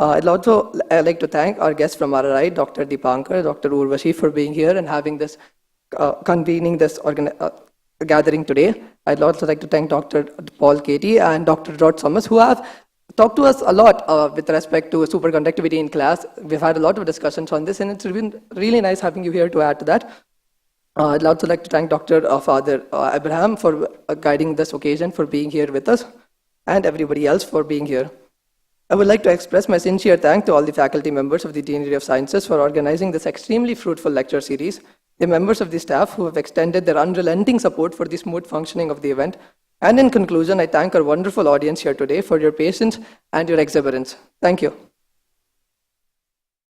Speaker 7: I'd also like to thank our guests from RRI, Dr. Deepankar, Dr. Urvashi, for being here and having this, convening this gathering today. I'd also like to thank Dr. Paul Katie and Dr. Rod Summers, who have talked to us a lot with respect to superconductivity in class. We've had a lot of discussions on this, and it's been really nice having you here to add to that. I'd also like to thank Dr. Father Abraham for guiding this occasion, for being here with us, and everybody else for being here. I would like to express my sincere thanks to all the faculty members of the Deanery of Sciences for organizing this extremely fruitful lecture series, the members of the staff who have extended their unrelenting support for the smooth functioning of the event, and in conclusion, I thank our wonderful audience here today for your patience and your exuberance. Thank you.